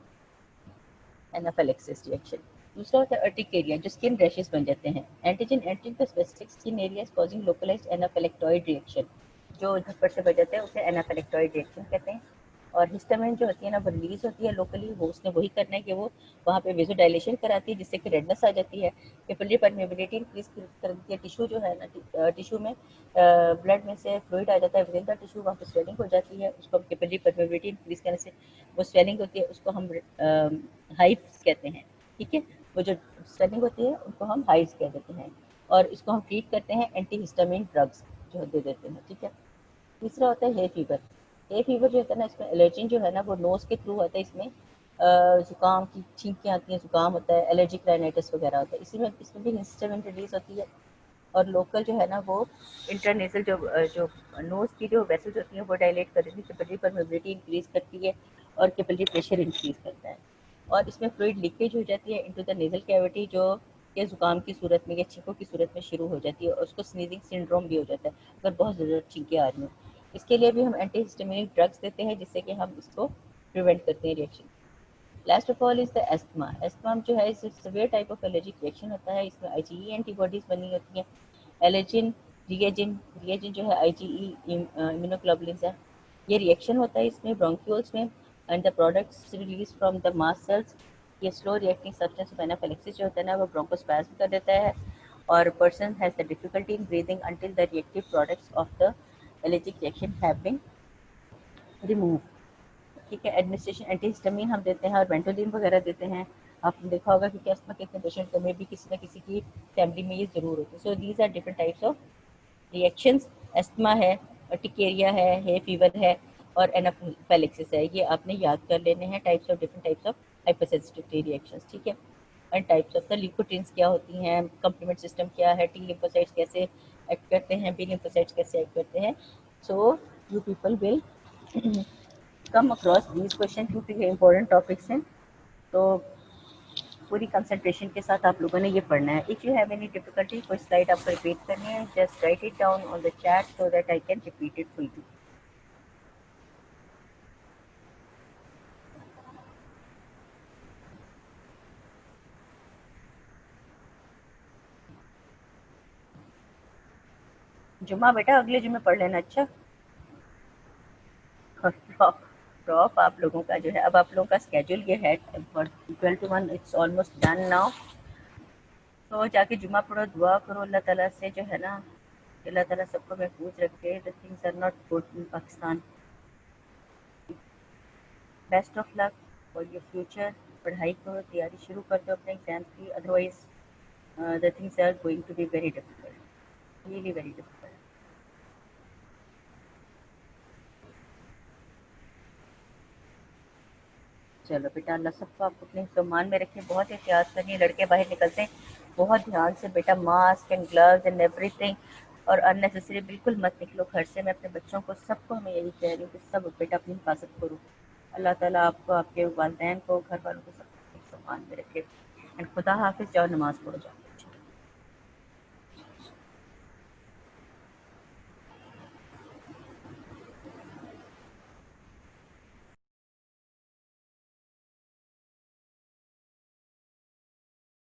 S1: anaphylaxis reaction. दूसरा होता है अर्टिकेरिया, जो स्किन रैशेस बन जाते हैं। Antigen antigen the specific skin areas causing localised anaphylactoid reaction, जो झटपट से बन जाते हैं उसे एनाफिलेक्टॉइड रिएक्शन कहते हैं। और हिस्टामिन जो होती है ना वो रिलीज होती है लोकली, वो उसने वही करना है कि वो वहाँ पे वेजोडाइलेशन कराती है जिससे कि रेडनेस आ जाती है, कैपिलरी परमेबिलिटी इंक्रीज कर देती है, टिश्यू जो है ना टिश्यू में ब्लड में से फ्लूइड आ जाता है विद इन द टिश्यू, वहाँ पे स्वेलिंग हो जाती है, उसको हम कैपिलरी परमेबिलिटी इंक्रीज करने से वो स्वेलिंग होती है, उसको हम हाइव्स कहते हैं। ठीक है, वो जो स्वेलिंग होती है उनको हम हाइव्स कह देते हैं, और इसको हम ट्रीट करते हैं एंटी हिस्टामिन ड्रग्स जो दे देते हैं। ठीक है, तीसरा होता है हे फीवर। हे फीवर जो होता है ना इसमें एलर्जी जो है ना वो नोज के थ्रू होता है, इसमें जुकाम की छींकें आती हैं, जुकाम होता है, एलर्जिक राइनाइटिस वगैरह होता है, इसी में इसमें भी हिस्टामिन रिलीज होती है। और लोकल जो है ना वो इंटरनेसल जो नोज की जो वेसल्स होती हैं वो डायलेट कर देती है, कैपिलरी परमेबिलिटी इंक्रीज करती है और कैपिलरी प्रेशर इंक्रीज करता है, और इसमें फ्लूइड लीकेज हो जाती है इनटू द नेजल कैविटी, जो या जुकाम की सूरत में या छींकों की सूरत में शुरू हो जाती है, और उसको स्नीजिंग सिंड्रोम भी हो जाता है अगर बहुत ज़्यादा छींकें आ रही हों। इसके लिए भी हम एंटी हिस्टामिनिक ड्रग्स देते हैं जिससे कि हम इसको प्रिवेंट करते हैं reaction. Last of all is the asthma. Asthma जो है इस severe type of allergic reaction होता है, इसमें आईजीई एंटीबॉडीज बनी होती हैं, एलर्जिन रिएजिन रिएजिन जो है आईजीई इम्यूनोग्लोबुलिन्स है, ये रिएक्शन होता है इसमें ब्रोंक्यूल्स में, and the products release from the mast cells. ये slow reacting substance of anaphylaxis जो होता है ना वो ब्रोंकोस्पैज्म कर देता है, और person has the difficulty in breathing until the reactive products of the allergic reaction have been remove. ठीक है, एडमिनिस्ट्रेशन एंटीहिस्टामिन हम देते हैं और वेंटोलिन वगैरह देते हैं। आपने देखा होगा कि अस्थमा के इतने पेशेंट में भी किसी न किसी की फैमिली में ये ज़रूर होती है। So these are different types of reactions. Asthma है, टिकेरिया है, हे फीवर है, और एनाफिलेक्सिस है, ये आपने याद कर लेने हैं types of different types of hypersensitivity reactions. ठीक है, एंड टाइप्स ऑफ द ल्यूकोट्रिन्स क्या होती हैं, कंप्लीमेंट सिस्टम क्या है, टी लिम्फोसाइट्स कैसे एक्ट करते हैं, बी लिम्फोसाइट्स कैसे एक्ट करते हैं। So you people will come across these question क्योंकि ये इंपॉर्टेंट टॉपिक्स हैं, तो पूरी कंसंट्रेशन के साथ आप लोगों ने ये पढ़ना है। If you have any difficulty, कोई स्लाइड आपको रिपीट करनी है, just right it down on the chat so that I can repeat it for you. जुम्मा बेटा अगले जुम्मे पढ़ लेना। अच्छा, ड्रॉप आप लोगों का जो है, अब आप लोगों का स्केड्यूल ये है 12 to 1, it's almost done now. तो जाके जुम्मा पढ़ो, दुआ करो अल्लाह ताला से जो है ना, अल्लाह ताला सबको महफूज रखे। The things are not good in Pakistan. Best of luck for your future. पढ़ाई को तैयारी शुरू कर दो अपने एग्ज़ाम्स की, otherwise the things are going to be very difficult, really very difficult. चलो बेटा, अल्लाह सबको आपको अपने सम्मान में रखे, बहुत एहतियात करनी, लड़के बाहर निकलते हैं बहुत ध्यान से बेटा, mask and gloves and everything, और अननेसेसरी बिल्कुल मत निकलो घर से। मैं अपने बच्चों को सबको मैं यही कह रही हूँ कि सब बेटा अपनी हिफाजत करो। अल्लाह ताला आपको, आपके वालदैन को, घर वालों को सबको सम्मान में रखे। एंड खुदा हाफिज़, जाओ नमाज़ पढ़ो जाओ।